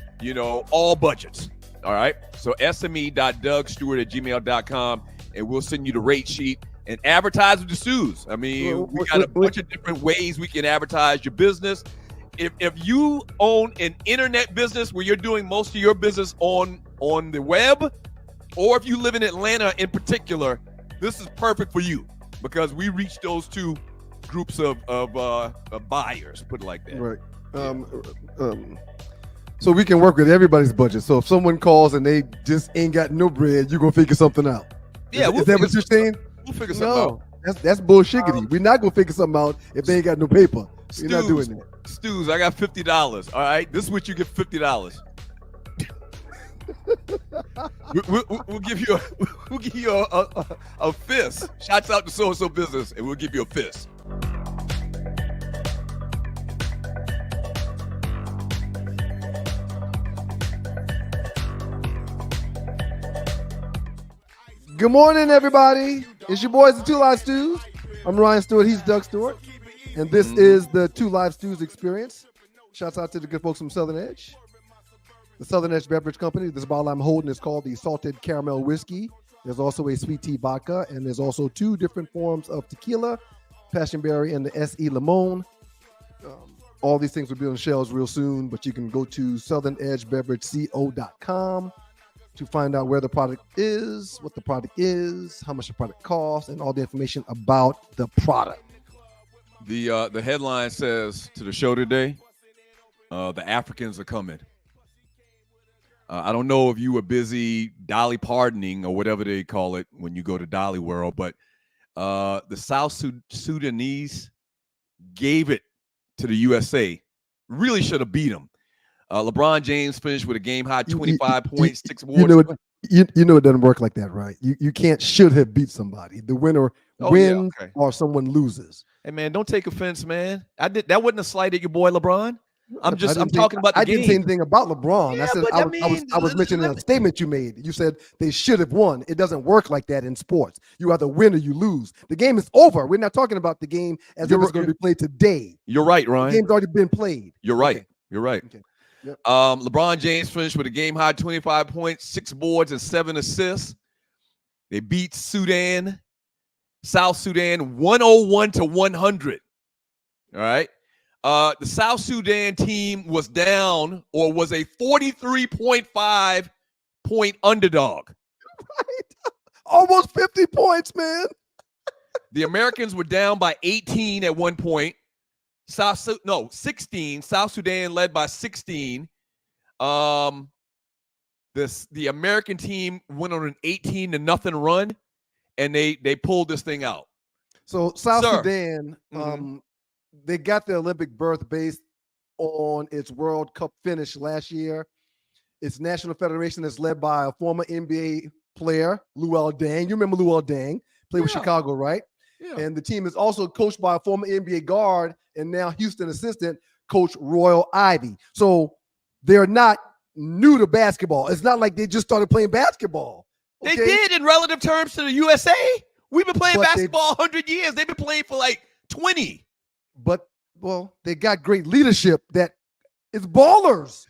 all budgets. All right. So sme.dougstewart@gmail.com, and we'll send you the rate sheet and advertise with the stews. I mean, we got a bunch of different ways we can advertise your business. If you own an internet business where you're doing most of your business on the web, or if you live in Atlanta in particular, this is perfect for you because we reach those two groups of buyers, put it like that. Right. So we can work with everybody's budget. So if someone calls and they just ain't got no bread, you're going to figure something out. Yeah. Is that what you're saying? We'll figure something out. That's bullshiggity. We're not going to figure something out if they ain't got no paper. We're not doing that. Stews, I got $50. All right, this is what you get $50. we'll give you a fist. Shouts out to so and so business, and we'll give you a fist. Good morning, everybody. It's your boys, the Two Live Stews. I'm Ryan Stewart. He's Doug Stewart. And this is the Two Live Stews experience. Shouts out to the good folks from Southern Edge. The Southern Edge Beverage Company. This bottle I'm holding is called the Salted Caramel Whiskey. There's also a sweet tea vodka, and there's also two different forms of tequila, Passion Berry and the SE Limon. All these things will be on the shelves real soon, but you can go to southernedgebeverageco.com to find out where the product is, what the product is, how much the product costs, and all the information about the product. The headline says to the show today, the Africans are coming. I don't know if you were busy Dolly pardoning or whatever they call it when you go to Dolly World, but the South Sudanese gave it to the USA. Really should have beat them. LeBron James finished with a game-high 25 points, 6 awards. You know it doesn't work like that, right? You can't should have beat somebody. The winner wins or someone loses. Hey, man, don't take offense, man. That wasn't a slight at your boy LeBron. I'm talking about the game. I didn't say anything about LeBron. Yeah, I was mentioning a statement you made. You said they should have won. It doesn't work like that in sports. You either win or you lose. The game is over. We're not talking about the game as if it's going to be played today. You're right, Ryan. The game's already been played. You're right. Okay. You're right. Okay. Yep. LeBron James finished with a game-high 25 points, 6 boards, and 7 assists. They beat South Sudan 101-100. All right. The South Sudan team was down or was a 43.5 point underdog. Right. Almost 50 points, man. The Americans were down by 18 at one point. 16. South Sudan led by 16. The American team went on an 18-0 run, and they pulled this thing out. So South Sudan, they got the Olympic berth based on its World Cup finish last year. Its national federation is led by a former NBA player, Luol Deng. You remember Luol Deng? Played with Chicago, right? Yeah. And the team is also coached by a former NBA guard and now Houston assistant coach Royal Ivey. So they're not new to basketball. It's not like they just started playing basketball. Okay? They did in relative terms to the USA. We've been playing basketball 100 years. They've been playing for like 20. But, well, they got great leadership that is ballers.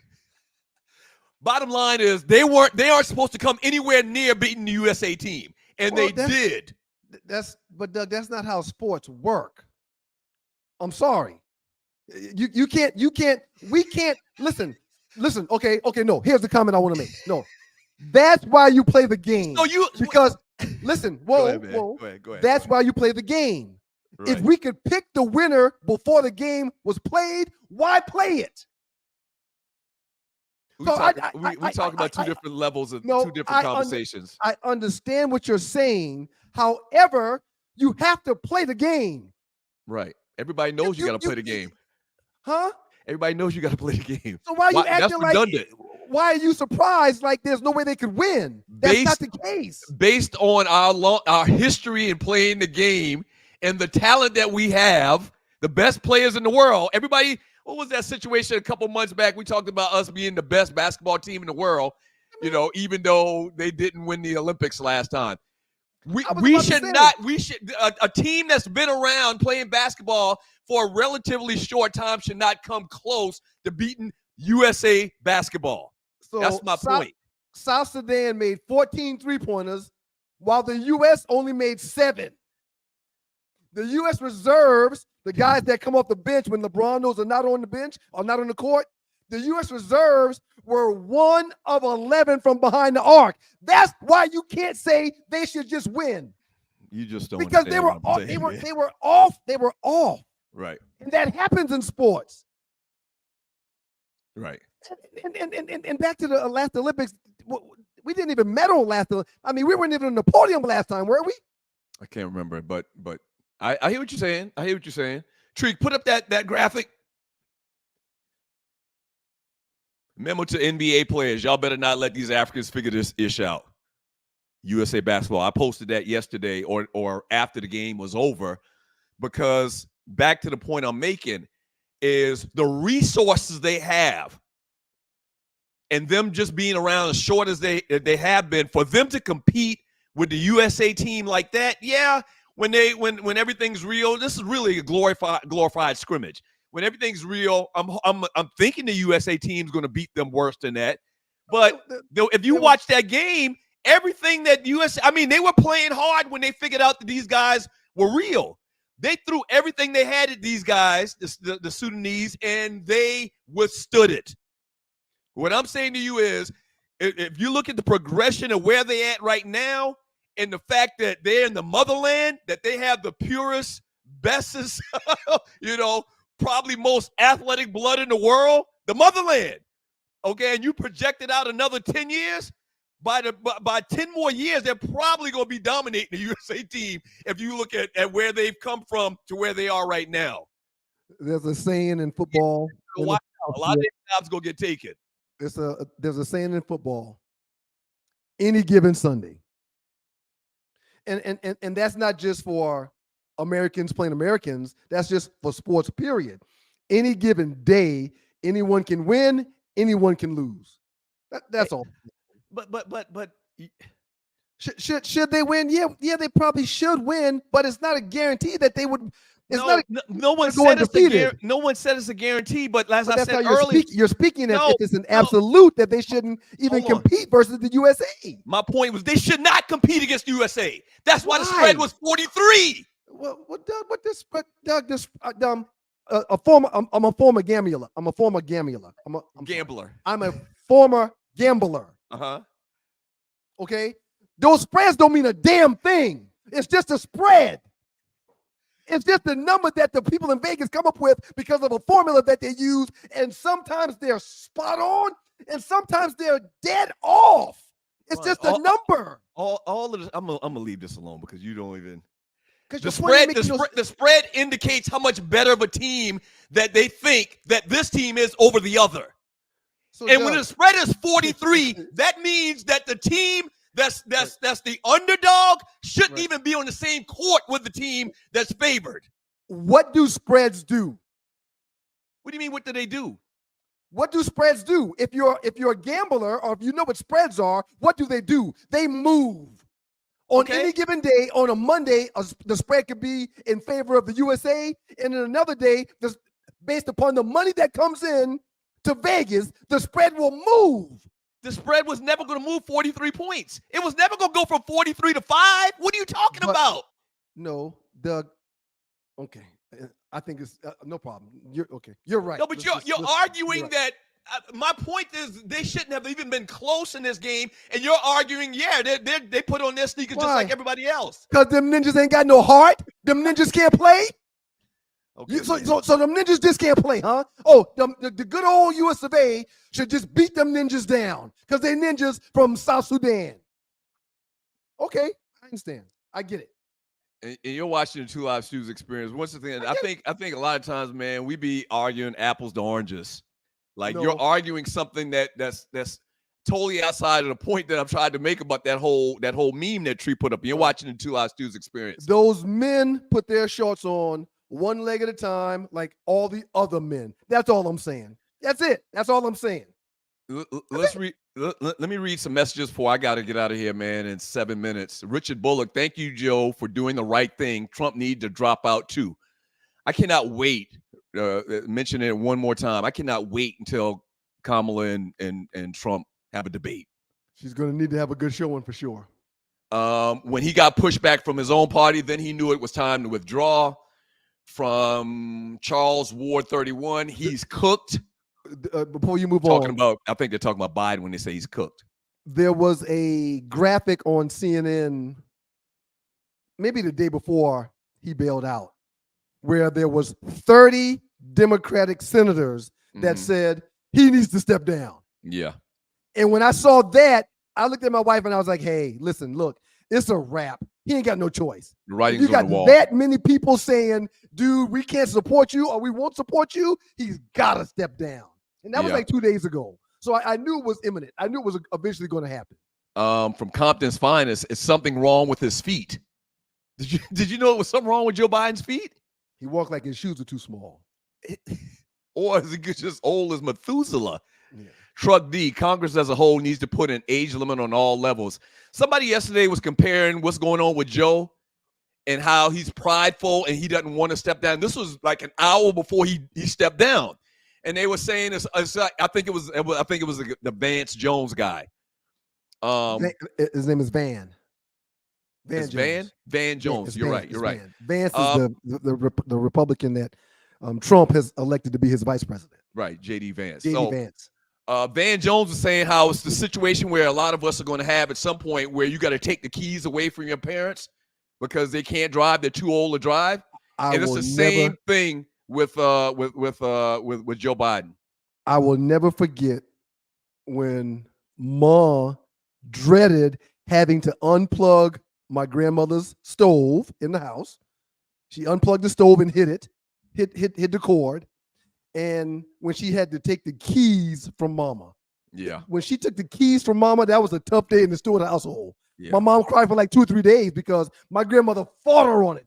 Bottom line is they aren't supposed to come anywhere near beating the USA team, and they did. But Doug, that's not how sports work. I'm sorry. We can't listen. Okay, no. Here's the comment I want to make. No, that's why you play the game. No, listen. Go ahead. That's why you play the game. Right. If we could pick the winner before the game was played, why play it? We talk about two different levels of two different conversations. I understand what you're saying. However, you have to play the game. Right. Everybody knows you got to play the game. Huh? Everybody knows you got to play the game. So why are you acting like? Why are you surprised? Like there's no way they could win? That's not the case. Based on our history in playing the game and the talent that we have, the best players in the world. Everybody. What was that situation a couple months back? We talked about us being the best basketball team in the world. Even though they didn't win the Olympics last time. A team that's been around playing basketball for a relatively short time should not come close to beating USA basketball. So that's my point. South Sudan made 14 3-pointers, while the U.S. only made 7. The U.S. reserves, the guys that come off the bench when LeBron are not on the bench or not on the court, the U.S. reserves were 1 of 11 from behind the arc. That's why you can't say they should just win. You just don't because they were off. They were off. They were off. Right. And that happens in sports. Right. And back to the last Olympics, we didn't even medal last. We weren't even on the podium last time, were we? I can't remember, but I hear what you're saying. Treek, put up that graphic. Memo to NBA players, y'all better not let these Africans figure this ish out. USA basketball. I posted that yesterday or after the game was over, because back to the point I'm making is the resources they have and them just being around as short as they have been, for them to compete with the USA team like that. Yeah, when everything's real, this is really a glorified scrimmage. When everything's real, I'm thinking the USA team's going to beat them worse than that. But if you watch that game, everything that they were playing hard when they figured out that these guys were real. They threw everything they had at these guys, the Sudanese, and they withstood it. What I'm saying to you is, if you look at the progression of where they at right now, and the fact that they're in the motherland, that they have the purest, bestest, probably most athletic blood in the world, the motherland. Okay, and you projected out another 10 years. By 10 more years, they're probably going to be dominating the USA team if you look at where they've come from to where they are right now. There's a saying in football. A lot of their jobs going to get taken. There's a saying in football, any given Sunday. And that's not just for Americans playing Americans. That's just for sports, period. Any given day, anyone can win, anyone can lose. That's all. But should they win? Yeah, they probably should win, but it's not a guarantee that they would It's no one said it's no one said it's a guarantee, but as I said earlier, you're speaking as if it's an absolute that they shouldn't even compete versus the USA. My point was they should not compete against the USA. That's why the spread was 43. Well, Doug, what this spread, Doug? I'm a former gambler. I'm a former gambler. I'm a former gambler. Okay, those spreads don't mean a damn thing. It's just a spread. It's just the number that the people in Vegas come up with because of a formula that they use, and sometimes they're spot on, and sometimes they're dead off. It's just a number. All of this, I'm gonna leave this alone because you don't even. The spread indicates how much better of a team that they think that this team is over the other. So and when the spread is 43, that means that the team that's the underdog shouldn't even be on the same court with the team that's favored. What do spreads do? What do you mean? What do they do? What do spreads do? If you're a gambler or if you know what spreads are, what do? They move. On any given day, on a Monday, the spread could be in favor of the USA, and in another day, based upon the money that comes in to Vegas, the spread will move. The spread was never going to move 43 points. It was never going to go from 43 to 5. What are you talking about? No, Doug. Okay, I think it's no problem. You're right. No, but you're arguing that. My point is they shouldn't have even been close in this game, and you're arguing, they put on their sneakers just like everybody else. Because them ninjas ain't got no heart. Them ninjas can't play. Okay. So them ninjas just can't play, huh? Oh, the good old US of A should just beat them ninjas down because they're ninjas from South Sudan. Okay, I understand. I get it. And you're watching the Two Live Stews experience. Once again, I think a lot of times, man, we be arguing apples to oranges. Like you're arguing something that's totally outside of the point that I'm trying to make about that whole meme that Tree put up. You're watching the Two Live Stews experience. Those men put their shorts on one leg at a time, like all the other men. That's all I'm saying. That's it. That's all I'm saying. Let me read some messages before I got to get out of here, man, in 7 minutes. Richard Bullock, thank you, Joe, for doing the right thing. Trump need to drop out too. I cannot wait. Mention it one more time. I cannot wait until Kamala and Trump have a debate. She's going to need to have a good showing for sure. When he got pushed back from his own party, then he knew it was time to withdraw from Charles Ward 31. He's cooked. Before you move on, I think they're talking about Biden when they say he's cooked. There was a graphic on CNN, maybe the day before he bailed out, where there was 30 Democratic senators that said he needs to step down. Yeah. And when I saw that, I looked at my wife and I was like, hey, listen, look, it's a wrap. He ain't got no choice. The writing's you got on the wall. That many people saying, dude, we can't support you or we won't support you. He's got to step down. And that was like 2 days ago. So I knew it was imminent. I knew it was eventually going to happen. From Compton's Finest, is something wrong with his feet? Did you know it was something wrong with Joe Biden's feet? He walked like his shoes are too small. Or is he just old as Methuselah? Yeah. Truck D, Congress as a whole needs to put an age limit on all levels. Somebody yesterday was comparing what's going on with Joe and how he's prideful and he doesn't want to step down. This was like an hour before he stepped down. And they were saying it's like, I think it was the Vance Jones guy. His name is Van. Van Jones. You're right. Vance is the Republican that Trump has elected to be his vice president. Right, J.D. Vance. Vance. Van Jones was saying how it's the situation where a lot of us are going to have at some point where you got to take the keys away from your parents because they can't drive; they're too old to drive. And it's the same thing with Joe Biden. I will never forget when Ma dreaded having to unplug my grandmother's stove in the house. She unplugged the stove and hit the cord. And when she had to take the keys from Mama. Yeah. When she took the keys from Mama, that was a tough day in the Stewart household. Yeah. My mom cried for like 2 or 3 days because my grandmother fought her on it.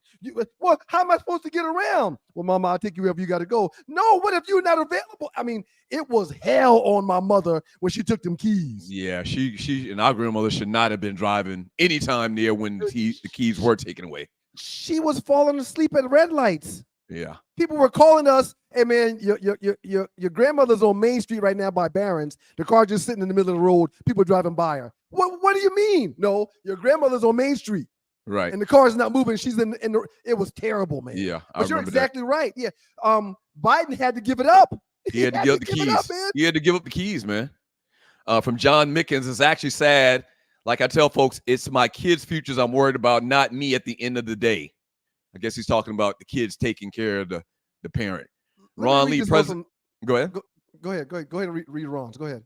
How am I supposed to get around? Well, Mama, I'll take you wherever you got to go. No, what if you're not available? I mean, it was hell on my mother when she took them keys. Yeah, she and our grandmother should not have been driving anytime near when the keys were taken away. She was falling asleep at red lights. Yeah. People were calling us, hey man, your grandmother's on Main Street right now by Barron's. The car just sitting in the middle of the road. People driving by her. What do you mean? No, your grandmother's on Main Street. Right. And the car is not moving. She's in the it was terrible, man. Yeah. But you're exactly right. Yeah. Biden had to give it up. He had to give up the keys. He had to give up the keys, man. From John Mickens, it's actually sad. Like I tell folks, it's my kids' futures I'm worried about, not me at the end of the day. I guess he's talking about the kids taking care of the parent. Ron Lee, president. Go ahead. Go ahead and read Ron's. Go ahead.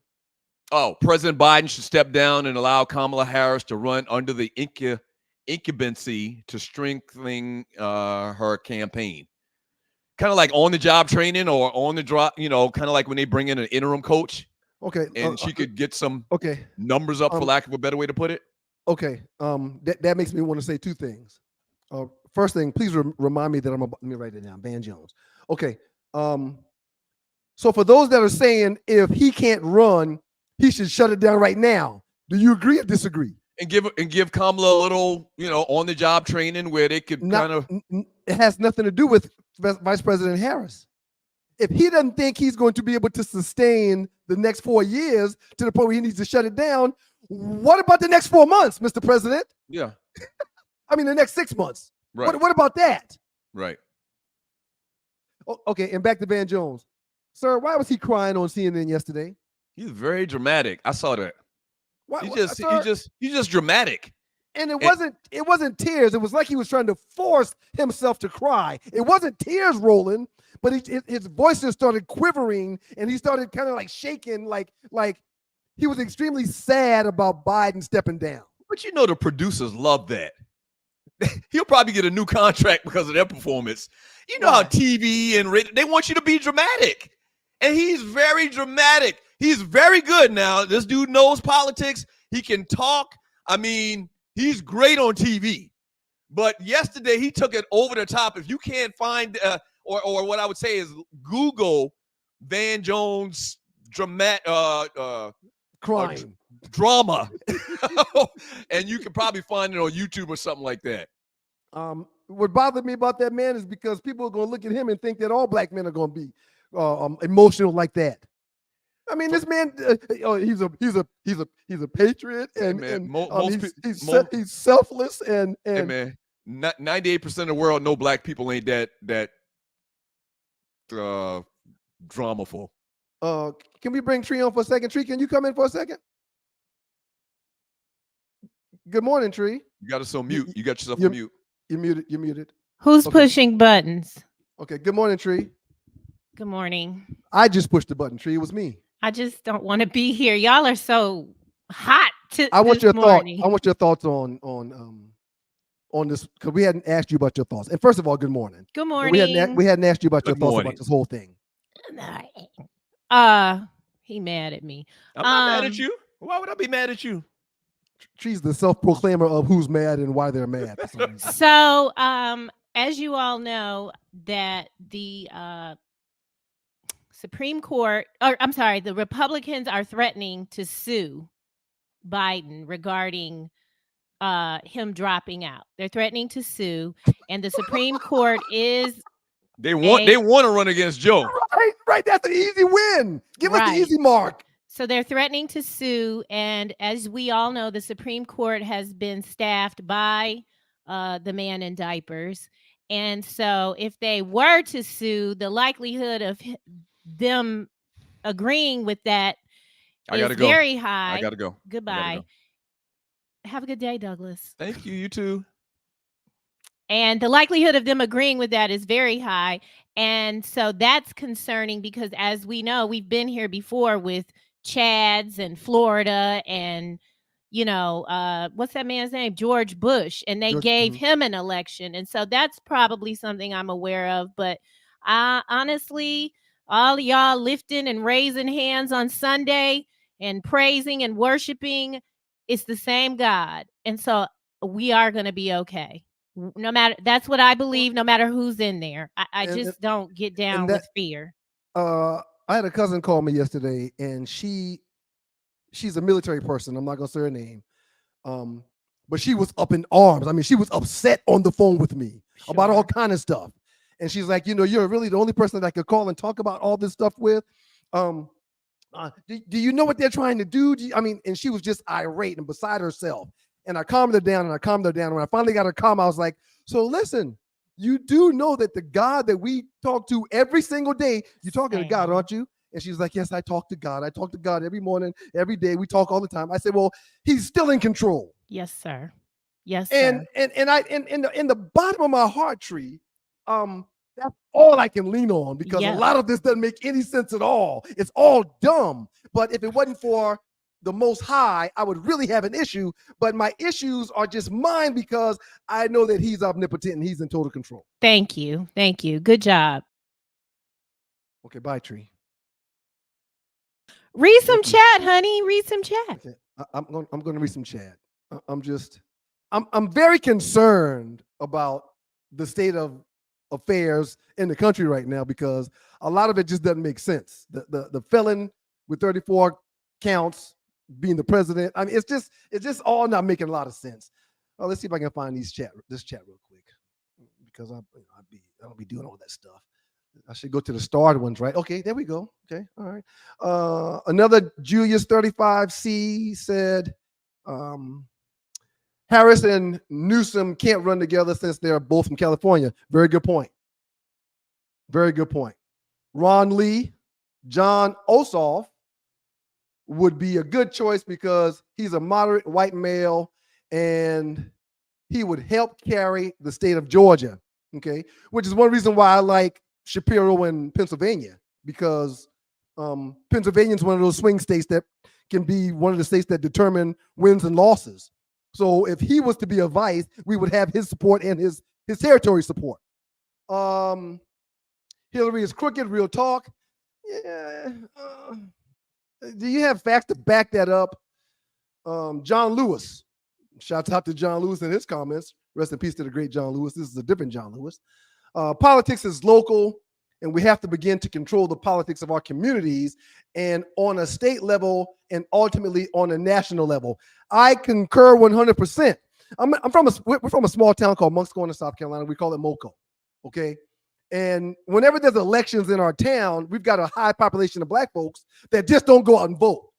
Oh, President Biden should step down and allow Kamala Harris to run under the incumbency to strengthen her campaign. Kind of like on-the-job training or on the drop, kind of like when they bring in an interim coach. Okay. And she could get some numbers up, for lack of a better way to put it. Okay. That makes me want to say two things. First thing, please remind me that let me write it down. Van Jones. Okay. So for those that are saying if he can't run, he should shut it down right now. Do you agree or disagree? And give Kamala a little, on the job training where they could It has nothing to do with Vice President Harris. If he doesn't think he's going to be able to sustain the next 4 years to the point where he needs to shut it down, what about the next 4 months, Mr. President? Yeah. I mean, the next 6 months. Right. What about that? Right. Okay, and back to Van Jones. Sir, why was he crying on CNN yesterday? He's very dramatic. I saw that. He's just dramatic. And it wasn't tears. It was like he was trying to force himself to cry. It wasn't tears rolling, but his voice just started quivering, and he started kind of like shaking, like he was extremely sad about Biden stepping down. But the producers love that. He'll probably get a new contract because of their performance. How TV and radio, they want you to be dramatic. And he's very dramatic. He's very good now. This dude knows politics. He can talk. I mean, he's great on TV. But yesterday he took it over the top. If you can't find or what I would say is Google Van Jones crying drama, and you can probably find it on YouTube or something like that. What bothered me about that man is because people are going to look at him and think that all black men are going to be emotional like that. I mean, this man, he's a patriot, and, he's selfless, and hey man, 98% of the world know black people ain't that dramaful. Can we bring Tree on for a second? Tree, can you come in for a second? Good morning, Tree. You got us on mute. You got yourself on mute. You're muted. Who's pushing buttons? Okay. Good morning, Tree. Good morning. I just pushed the button, Tree. It was me. I just don't want to be here. Y'all are so hot. I want your thoughts on this, because we hadn't asked you about your thoughts. And first of all, good morning. Good morning. We hadn't asked you about your thoughts about this whole thing. He mad at me. I'm not mad at you. Why would I be mad at you? She's the self-proclaimer of who's mad and why they're mad. So, as you all know, that the the Republicans are threatening to sue Biden regarding him dropping out. They're threatening to sue, and the Supreme Court is. They want to run against Joe. Right. That's an easy win. Give us the easy mark. So they're threatening to sue, and as we all know, the Supreme Court has been staffed by the man in diapers. And so if they were to sue, the likelihood of them agreeing with that is very high. I gotta go. Goodbye. Have a good day, Douglas. Thank you. You too. And the likelihood of them agreeing with that is very high. And so that's concerning because, as we know, we've been here before with Chads and Florida and, what's that man's name? George Bush. And they gave him an election. And so that's probably something I'm aware of. But honestly, all y'all lifting and raising hands on Sunday and praising and worshiping, it's the same God. And so we are going to be okay. No matter, that's what I believe, no matter who's in there. I just don't get down with fear. I had a cousin call me yesterday, and she's a military person. I'm not going to say her name. But she was up in arms. I mean, she was upset on the phone with me about all kind of stuff. And she's like, you're really the only person that I could call and talk about all this stuff with. Do you know what they're trying to do? And she was just irate and beside herself. And I calmed her down. When I finally got her calm, I was like, so listen, you do know that the God that we talk to every single day, you're talking to God, aren't you? And she's like, yes, I talk to God. I talk to God every morning, every day. We talk all the time. I said, well, he's still in control. Yes, sir. Yes, sir. And in the bottom of my heart tree, that's all I can lean on, because a lot of this doesn't make any sense at all. It's all dumb. But if it wasn't for the Most High, I would really have an issue. But my issues are just mine because I know that he's omnipotent and he's in total control. Thank you. Good job. Okay, bye, Tree. Read some chat, honey. Read some chat. Okay. I'm going to read some chat. I'm very concerned about the state of affairs in the country right now, because a lot of it just doesn't make sense. The felon with 34 counts being the president. It's just all not making a lot of sense. Well, let's see if I can find this chat real quick, because I don't be doing all that stuff. I should go to the starred ones, right? Okay, there we go. Okay, all right. Another Julius 35C said, Harris and Newsom can't run together since they're both from California. Very good point. Ron Lee, John Ossoff would be a good choice because he's a moderate white male and he would help carry the state of Georgia. Okay, which is one reason why I like Shapiro in Pennsylvania, because Pennsylvania is one of those swing states that can be one of the states that determine wins and losses. So if he was to be a vice, we would have his support and his territory support. Hillary is crooked, real talk. Yeah. Do you have facts to back that up? John Lewis. Shouts out to John Lewis in his comments. Rest in peace to the great John Lewis. This is a different John Lewis. Politics is local, and we have to begin to control the politics of our communities and on a state level and ultimately on a national level. I concur 100%. We're from a small town called Monk's Corner, South Carolina. We call it Moco. Okay. And whenever there's elections in our town, we've got a high population of black folks that just don't go out and vote.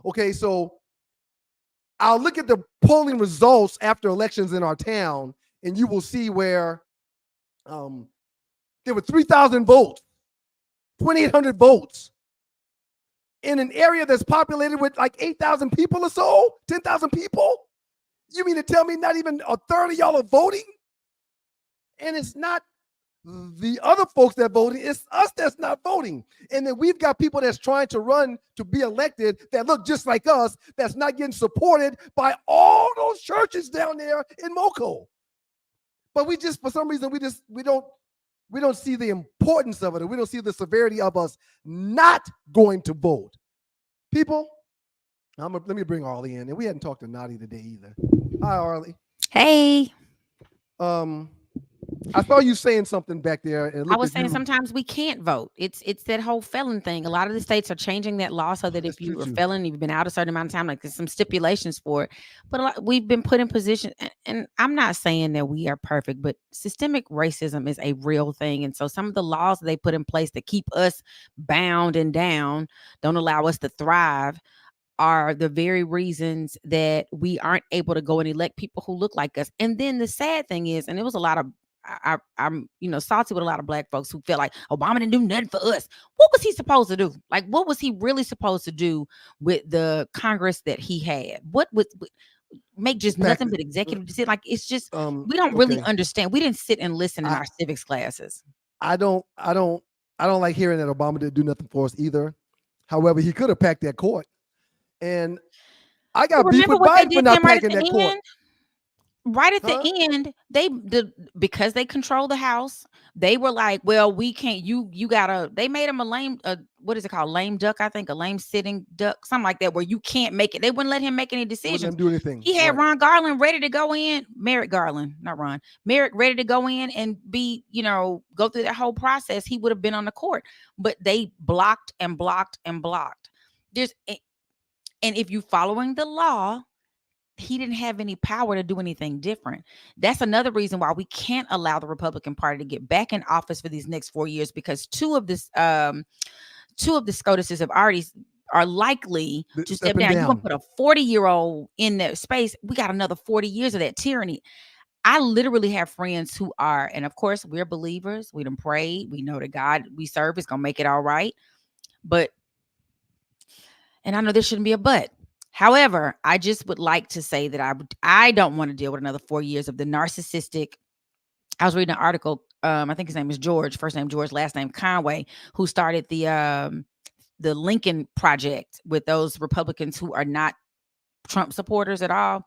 Okay. So I'll look at the polling results after elections in our town, and you will see where there were 3,000 votes, 2,800 votes in an area that's populated with like 8,000 people or so, 10,000 people. You mean to tell me not even a third of y'all are voting? And it's not the other folks that voted, it's us that's not voting. And then we've got people that's trying to run to be elected that look just like us, that's not getting supported by all those churches down there in Moco. But we just, for some reason, we don't see the importance of it, and we don't see the severity of us not going to vote. People, let me bring Arlie in. And we hadn't talked to Nadi today either. Hi, Arlie. Hey. I saw you saying something back there. And I was saying sometimes we can't vote. It's that whole felon thing. A lot of the states are changing that law so that if you're a felon, you've been out a certain amount of time, like there's some stipulations for it. But we've been put in position, and I'm not saying that we are perfect, but systemic racism is a real thing. And so some of the laws they put in place that keep us bound and down, don't allow us to thrive, are the very reasons that we aren't able to go and elect people who look like us. And then the sad thing is, and it was a lot of, I'm salty with a lot of black folks who feel like Obama didn't do nothing for us. What was he supposed to do? Like, what was he really supposed to do with the Congress that he had? What would make just nothing but executive decision? Like, it's just we don't really understand. We didn't sit and listen in our civics classes. I don't like hearing that Obama didn't do nothing for us either. However, he could have packed that court, and I got beef with Biden for not packing that court. Right at the end, because they control the House, they were like, well, we can't, you gotta, they made him a lame, what is it called? Lame duck, I think, a lame sitting duck, something like that, where you can't make it. They wouldn't let him make any decisions. Wouldn't do anything. He had Ron Garland ready to go in, Merrick Garland, not Ron, Merrick ready to go in and be, go through that whole process. He would have been on the court, but they blocked and blocked and blocked. And if you following the law, he didn't have any power to do anything different. That's another reason why we can't allow the Republican Party to get back in office for these next 4 years, because two of the SCOTUSs are likely to step down. You're gonna put a 40-year-old in that space. We got another 40 years of that tyranny. I literally have friends who are, and of course we're believers. We done prayed. We know that God we serve is gonna make it all right. But, and I know there shouldn't be a but. However, I just would like to say that I don't want to deal with another 4 years of the narcissistic. I was reading an article. I think his name is George, first name George, last name Conway, who started the Lincoln Project with those Republicans who are not Trump supporters at all.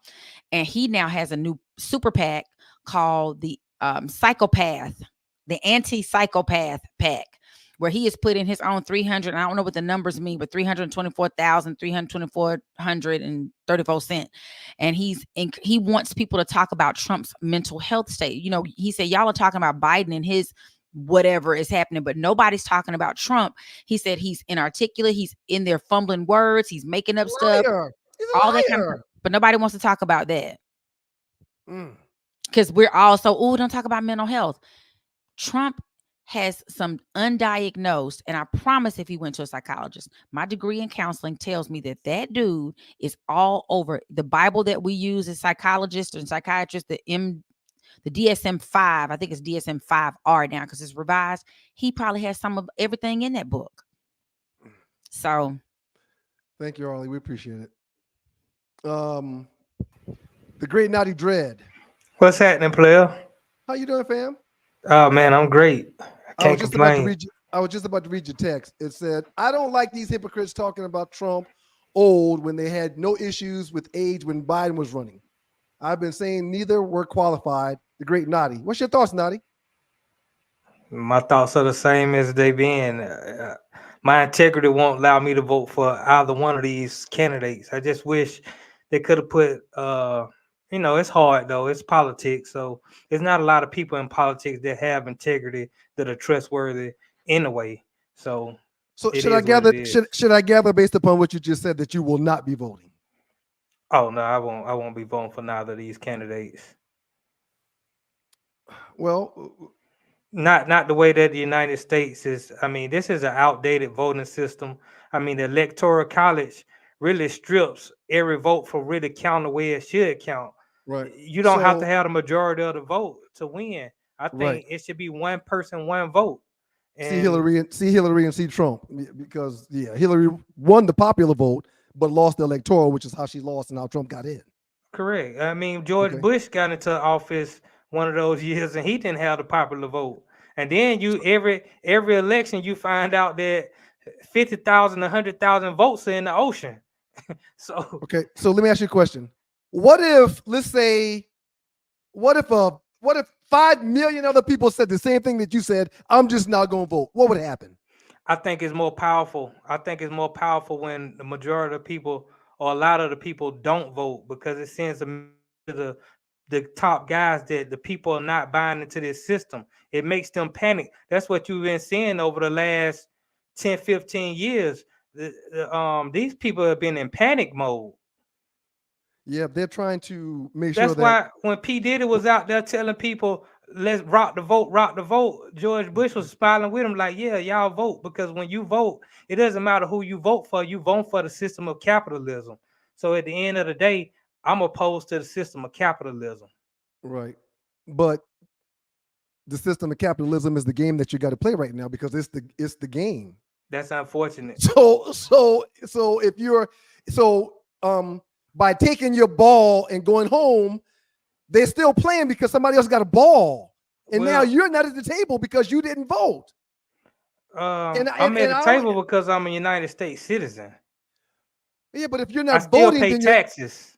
And he now has a new super PAC called the Psychopath, the Anti-Psychopath PAC, where he has put in his own 300, I don't know what the numbers mean, but 324,334 cents. And he wants people to talk about Trump's mental health state. You know, he said, y'all are talking about Biden and his whatever is happening, but nobody's talking about Trump. He said he's inarticulate. He's in there fumbling words. He's making up stuff. All that kind of stuff. But nobody wants to talk about that. Because we're all so, don't talk about mental health. Trump has some undiagnosed, and I promise if he went to a psychologist, my degree in counseling tells me that dude is all over the Bible that we use as psychologists and psychiatrists, the DSM-5, I think it's DSM-5R now because it's revised. He probably has some of everything in that book. So thank you, Arlie. We appreciate it. The great Naughty Dread. What's happening, player? How you doing, fam? Oh man, I'm great. I was just about to read your text. It said, I don't like these hypocrites talking about Trump old when they had no issues with age when Biden was running. I've been saying neither were qualified. The great Naughty. What's your thoughts, Naughty? My thoughts are the same as they been. My integrity won't allow me to vote for either one of these candidates. I just wish they could have put, it's hard though. It's politics. So there's not a lot of people in politics that have integrity that are trustworthy anyway. So should I gather based upon what you just said that you will not be voting? Oh no, I won't be voting for neither of these candidates. Well, not the way that the United States is. I mean, this is an outdated voting system. I mean, the Electoral College really strips every vote for really count the way it should count. Right. You don't have to have the majority of the vote to win. I think it should be one person, one vote. And see Hillary and see Trump, because Hillary won the popular vote but lost the electoral, which is how she lost and how Trump got in. Correct. I mean, George Bush got into office one of those years and he didn't have the popular vote. And then every election you find out that 50,000, 100,000 votes are in the ocean. So let me ask you a question. What if 5 million other people said the same thing that you said? I'm just not going to vote. What would happen? I think it's more powerful. I think it's more powerful when the majority of people or a lot of the people don't vote, because it sends them to the top guys that the people are not buying into this system. It makes them panic. That's what you've been seeing over the last 10, 15 years. These people have been in panic mode. Yeah, they're trying to make sure that's why when P. Diddy was out there telling people, let's rock the vote, George Bush was smiling with him like, yeah, y'all vote, because when you vote, it doesn't matter who you vote for the system of capitalism. So at the end of the day, I'm opposed to the system of capitalism. Right. But the system of capitalism is the game that you got to play right now, because it's the game. That's unfortunate. So by taking your ball and going home, they're still playing because somebody else got a ball. And now you're not at the table because you didn't vote. I'm at the table because I'm a United States citizen. Yeah, but if you're not still voting, pay then taxes.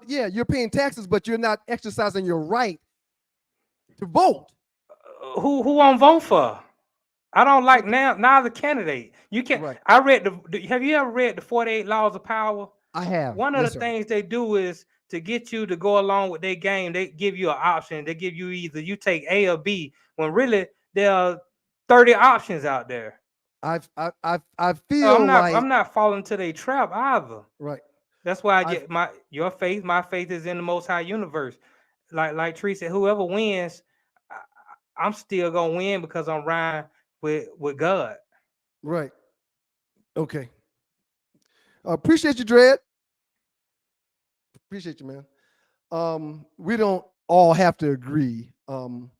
You're paying taxes, but you're not exercising your right to vote. Who won't vote for? I don't like neither candidate. You can't. Right. I read have you ever read the 48 Laws of Power? I have. One of the things they do is to get you to go along with their game. They give you an option. They give you either you take A or B, when really there are 30 options out there. I feel I'm not falling to their trap either. Right. That's why I get my faith is in the Most High universe. Like Tree said, whoever wins, I'm still gonna win because I'm riding with God. Right. Okay. Appreciate you, Dread. Appreciate you, man. We don't all have to agree. And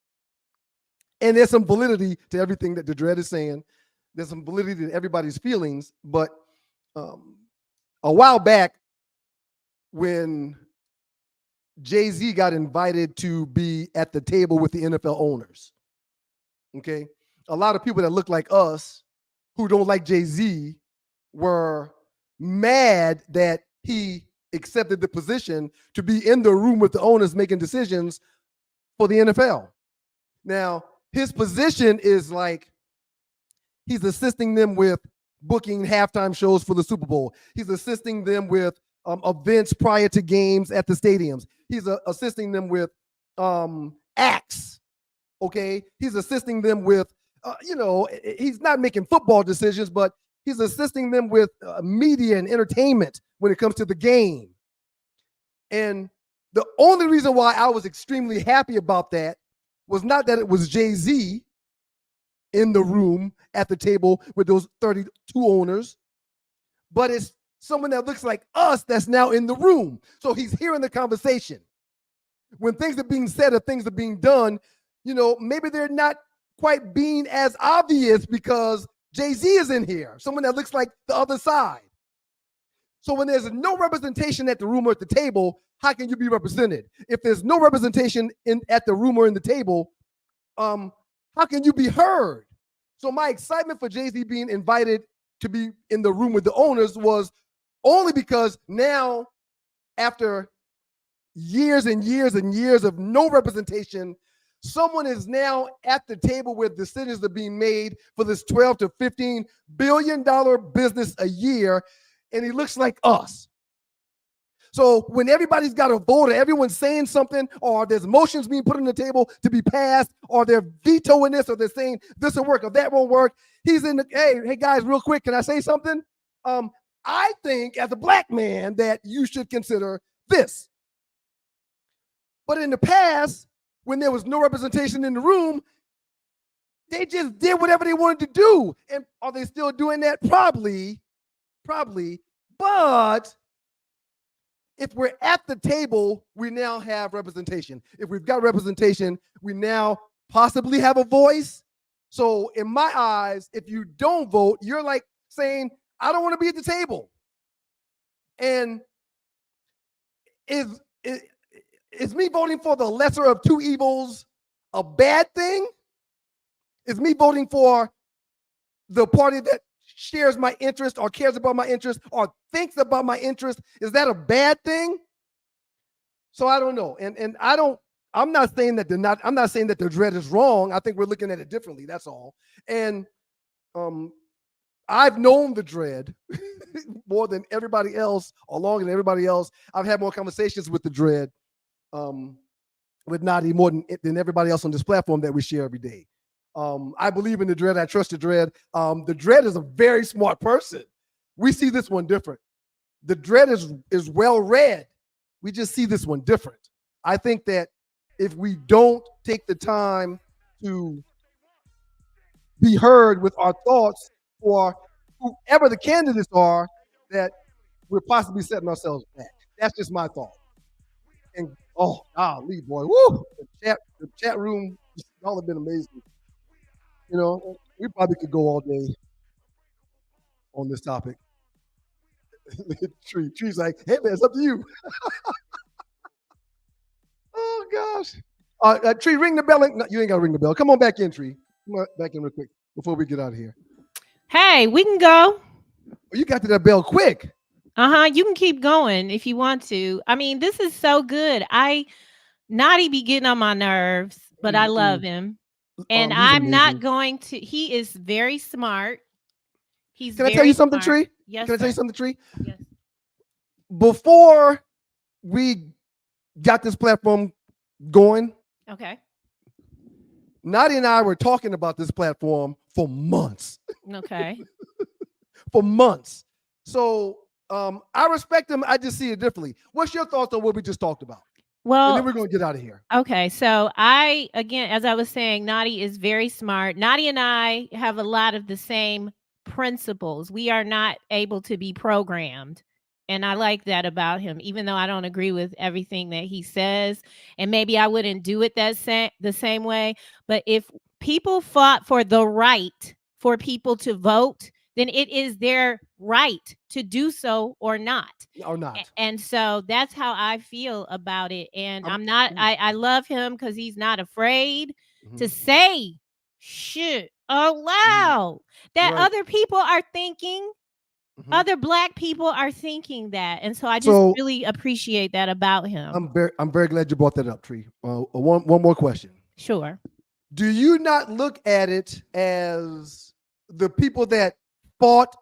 there's some validity to everything that the Dread is saying. There's some validity to everybody's feelings. But a while back, when Jay-Z got invited to be at the table with the NFL owners, okay, a lot of people that look like us who don't like Jay-Z were mad that he accepted the position to be in the room with the owners making decisions for the NFL. Now, his position is like he's assisting them with booking halftime shows for the Super Bowl. He's assisting them with events prior to games at the stadiums. He's assisting them with acts. Okay, he's assisting them with, he's not making football decisions, but he's assisting them with media and entertainment when it comes to the game. And the only reason why I was extremely happy about that was not that it was Jay-Z in the room at the table with those 32 owners, but it's someone that looks like us that's now in the room. So he's hearing the conversation. When things are being said or things are being done, maybe they're not quite being as obvious because Jay-Z is in here, someone that looks like the other side. So when there's no representation at the room or at the table, how can you be represented? If there's no representation at the room or in the table, how can you be heard? So my excitement for Jay-Z being invited to be in the room with the owners was only because now, after years and years and years of no representation, someone is now at the table where decisions are being made for this $12 to $15 billion business a year, and he looks like us. So when everybody's got a vote or everyone's saying something or there's motions being put on the table to be passed or they're vetoing this or they're saying this will work or that won't work, he's in the, hey guys, real quick, can I say something? I think as a black man that you should consider this. But in the past, when there was no representation in the room, they just did whatever they wanted to do. And are they still doing that? Probably. But if we're at the table, we now have representation. If we've got representation, we now possibly have a voice. So in my eyes, if you don't vote, you're like saying, I don't want to be at the table. And is me voting for the lesser of two evils a bad thing? Is me voting for the party that shares my interest or cares about my interest or thinks about my interest, is that a bad thing? So I don't know. And I'm not saying that the dread is wrong. I think we're looking at it differently. That's all. And I've known the dread more than everybody else, or longer than everybody else. I've had more conversations with the dread, with Nadi more than everybody else on this platform that we share every day. I believe in the dread. I trust the dread. The dread is a very smart person. We see this one different. The dread is well read. We just see this one different. I think that if we don't take the time to be heard with our thoughts for whoever the candidates are, that we're possibly setting ourselves back. That's just my thought. And golly, boy, woo! The chat room, y'all have been amazing. We probably could go all day on this topic. Tree's like, hey man, it's up to you. Oh gosh. Tree, ring the bell. No, you ain't gotta ring the bell. Come on back in, Tree. Come on back in real quick before we get out of here. Hey, we can go. Oh, you got to that bell quick. You can keep going if you want to. I mean, this is so good. Nadi be getting on my nerves, but I love him. And I'm not going to, he is very smart. Can I tell you something, Tree? Yes. Can I tell you something, Tree? Yes. Before we got this platform going, okay, Nadi and I were talking about this platform for months. Okay. For months. So I respect him. I just see it differently. What's your thoughts on what we just talked about? Well, and then we're going to get out of here. Okay, so again, as I was saying, Nadi is very smart. Nadi and I have a lot of the same principles. We are not able to be programmed. And I like that about him, even though I don't agree with everything that he says. And maybe I wouldn't do it the same way. But if people fought for the right for people to vote, then it is their right to do so or not. Or not. And so that's how I feel about it. And I love him because he's not afraid to say shit aloud that other people are thinking. Other Black people are thinking that, and so I just really appreciate that about him. I'm very glad you brought that up, Tree. One more question. Sure. Do you not look at it as the people that fought,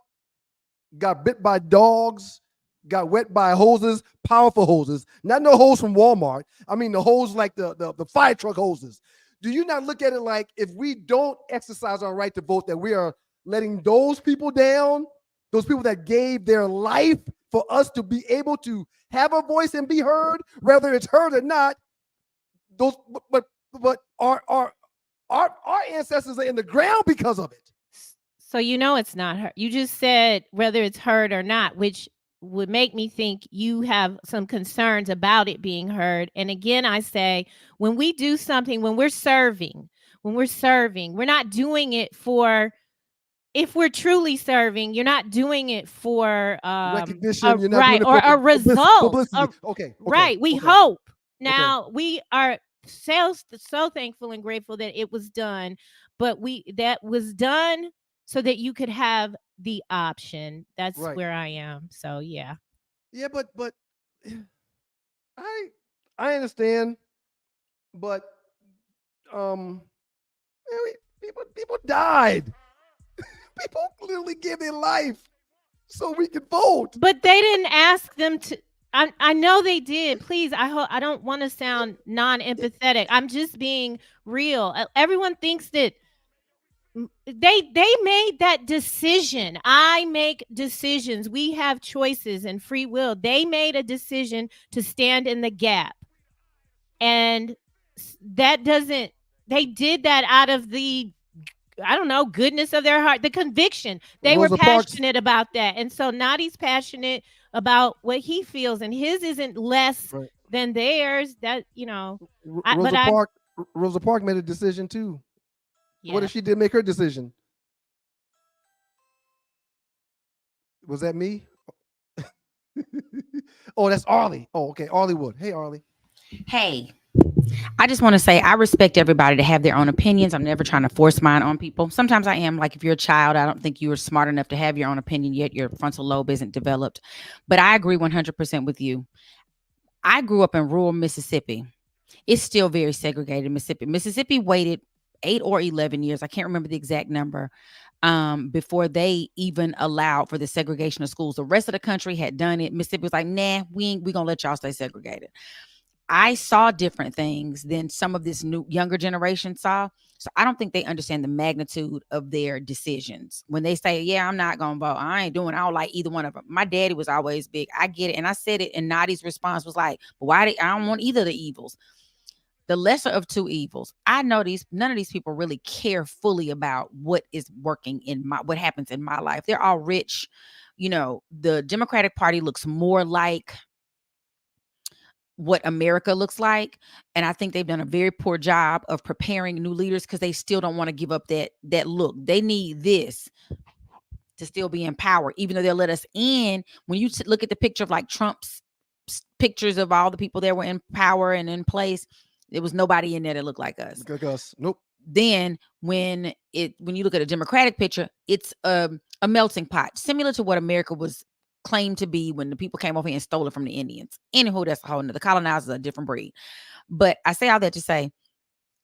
got bit by dogs, got wet by hoses, powerful hoses, not no hose from Walmart? I mean the hose like the fire truck hoses. Do you not look at it like if we don't exercise our right to vote, that we are letting those people down? Those people that gave their life for us to be able to have a voice and be heard, whether it's heard or not. Those, but our ancestors are in the ground because of it. So it's not heard. You just said whether it's heard or not, which would make me think you have some concerns about it being heard. And again, I say when we do something, when we're serving, we're not doing it for. If we're truly serving, you're not doing it for recognition, you're not right, doing it or a result. Okay. Right. We hope. Now we are so thankful and grateful that it was done, but that was done so that you could have the option. That's where I am. So yeah. Yeah, but I understand, but people died. People literally give their life so we can vote. But they didn't ask them to. I know they did. Please, I don't want to sound non-empathetic. I'm just being real. Everyone thinks that they made that decision. I make decisions. We have choices and free will. They made a decision to stand in the gap. And they did that out of the goodness of their heart, the conviction. They were passionate about that. And so Nadi's passionate about what he feels, and his isn't less than theirs. That, Rosa Parks made a decision too. Yeah. What if she did make her decision? Was that me? Oh, that's Arlie. Oh, okay. Arlie Wood. Hey, Arlie. Hey. I just want to say I respect everybody to have their own opinions. I'm never trying to force mine on people. Sometimes I am. Like if you're a child, I don't think you are smart enough to have your own opinion yet. Your frontal lobe isn't developed. But I agree 100% with you. I grew up in rural Mississippi. It's still very segregated Mississippi. Mississippi waited 8 or 11 years. I can't remember the exact number before they even allowed for the segregation of schools. The rest of the country had done it. Mississippi was like, nah, we going to let y'all stay segregated. I saw different things than some of this new younger generation saw. So I don't think they understand the magnitude of their decisions. When they say, yeah, I'm not going to vote. I don't like either one of them. My daddy was always big. I get it. And I said it. And Nadi's response was like, but I don't want either of the evils. The lesser of two evils. I know none of these people really care fully about what is working what happens in my life. They're all rich. The Democratic Party looks more like what America looks like. And I think they've done a very poor job of preparing new leaders because they still don't want to give up that look. They need this to still be in power, even though they'll let us in. When you look at the picture of like Trump's pictures of all the people that were in power and in place, there was nobody in there that looked like us. Like us. Nope. Then when you look at a Democratic picture, it's a melting pot, similar to what America was claimed to be when the people came over here and stole it from the Indians. Anywho, that's a whole nother. The colonizers are a different breed. But I say all that to say,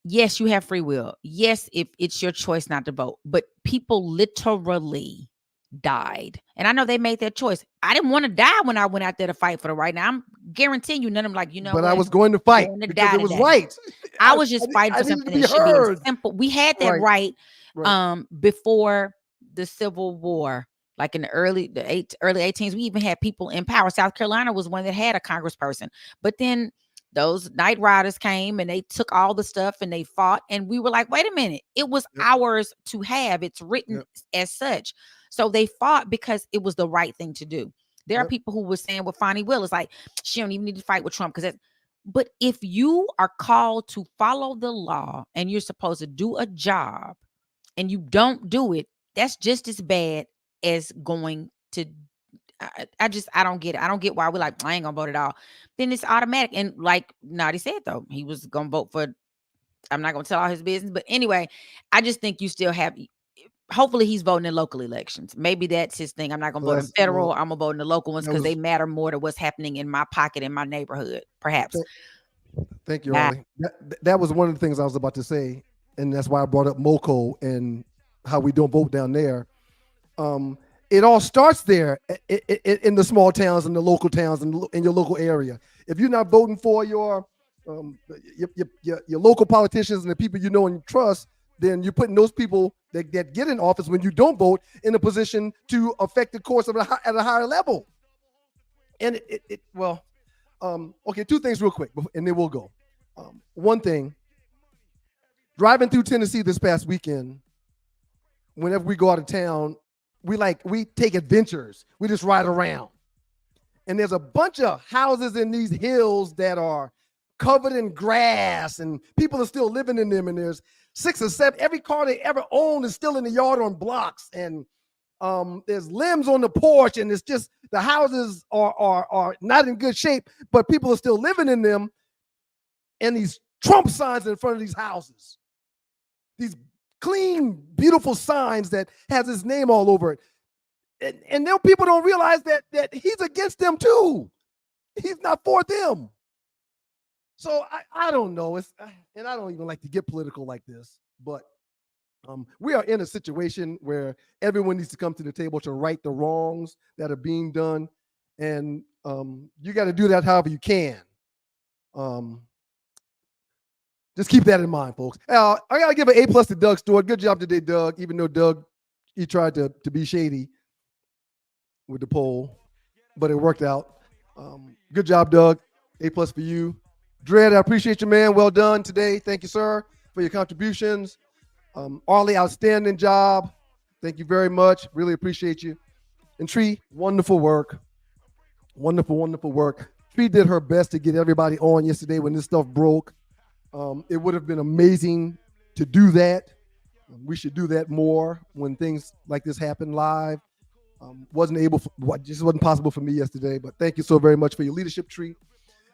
yes, you have free will. Yes, if it's your choice not to vote, but people literally died. And I know they made that choice. I didn't want to die when I went out there to fight for the right. Now I'm guaranteeing you, none of them like, but I was going to fight because it was right. I was just fighting for something that should be simple. We had that right. Before the Civil War. Like in the early 18s, we even had people in power. South Carolina was one that had a congressperson. But then those Night Riders came and they took all the stuff and they fought. And we were like, wait a minute, it was ours to have. It's written as such. So they fought because it was the right thing to do. There are people who were saying with Fonnie Willis, like, she don't even need to fight with Trump because but if you are called to follow the law and you're supposed to do a job and you don't do it, that's just as bad as going to. I don't get it. I don't get why we're like, I ain't gonna vote at all. Then it's automatic. And like Naughty said, though, he was gonna vote for. I'm not gonna tell all his business, but anyway, I just think you still have. Hopefully, he's voting in local elections. Maybe that's his thing. I'm not gonna vote in federal. I'm gonna vote in the local ones because they matter more to what's happening in my pocket in my neighborhood. Perhaps. Thank you, Ollie. That was one of the things I was about to say, and that's why I brought up Moco and how we don't vote down there. It all starts there in the small towns and the local towns and in your local area. If you're not voting for your local politicians and the people you know and you trust, then you're putting those people that get in office when you don't vote in a position to affect the course of at a higher level. And okay, two things real quick, and then we'll go. One thing, driving through Tennessee this past weekend, whenever we go out of town, we take adventures. We just ride around. And there's a bunch of houses in these hills that are covered in grass and people are still living in them. And there's 6 or 7, every car they ever owned is still in the yard on blocks. And there's limbs on the porch, and it's just the houses are not in good shape, but people are still living in them. And these Trump signs in front of these houses, these clean, beautiful signs that has his name all over it. And then people don't realize that he's against them too. He's not for them. So I don't know. And I don't even like to get political like this, but we are in a situation where everyone needs to come to the table to right the wrongs that are being done. And you got to do that however you can. Just keep that in mind, folks. I got to give an A+ to Doug Stewart. Good job today, Doug, even though Doug, he tried to be shady with the poll, but it worked out. Good job, Doug. A+ for you. Dredd, I appreciate you, man. Well done today. Thank you, sir, for your contributions. Arlie, outstanding job. Thank you very much. Really appreciate you. And Tree, wonderful work. Wonderful, wonderful work. Tree did her best to get everybody on yesterday when this stuff broke. It would have been amazing to do that. We should do that more when things like this happen live. Just wasn't possible for me yesterday, but thank you so very much for your leadership, Tree.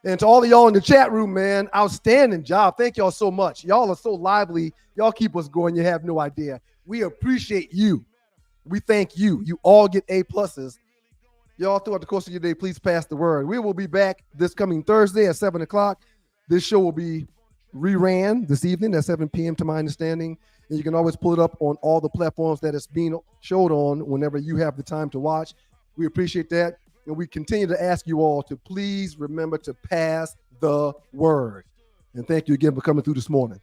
And to all of y'all in the chat room, man, outstanding job. Thank y'all so much. Y'all are so lively. Y'all keep us going. You have no idea. We appreciate you. We thank you. You all get A+. Y'all, throughout the course of your day, please pass the word. We will be back this coming Thursday at 7 o'clock. This show will be reran this evening at 7 p.m. to my understanding. And you can always pull it up on all the platforms that it's being showed on whenever you have the time to watch. We appreciate that. And we continue to ask you all to please remember to pass the word. And thank you again for coming through this morning.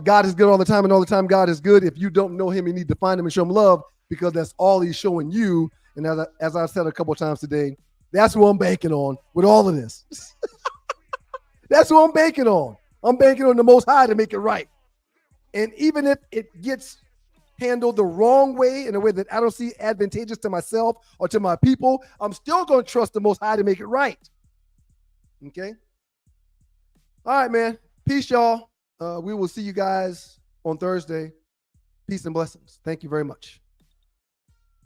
God is good all the time, and all the time God is good. If you don't know him, you need to find him and show him love, because that's all he's showing you. And as I've said a couple of times today, that's who I'm banking on with all of this. That's who I'm banking on. I'm banking on the Most High to make it right. And even if it gets handled the wrong way, in a way that I don't see advantageous to myself or to my people, I'm still going to trust the Most High to make it right. Okay? All right, man. Peace, y'all. We will see you guys on Thursday. Peace and blessings. Thank you very much.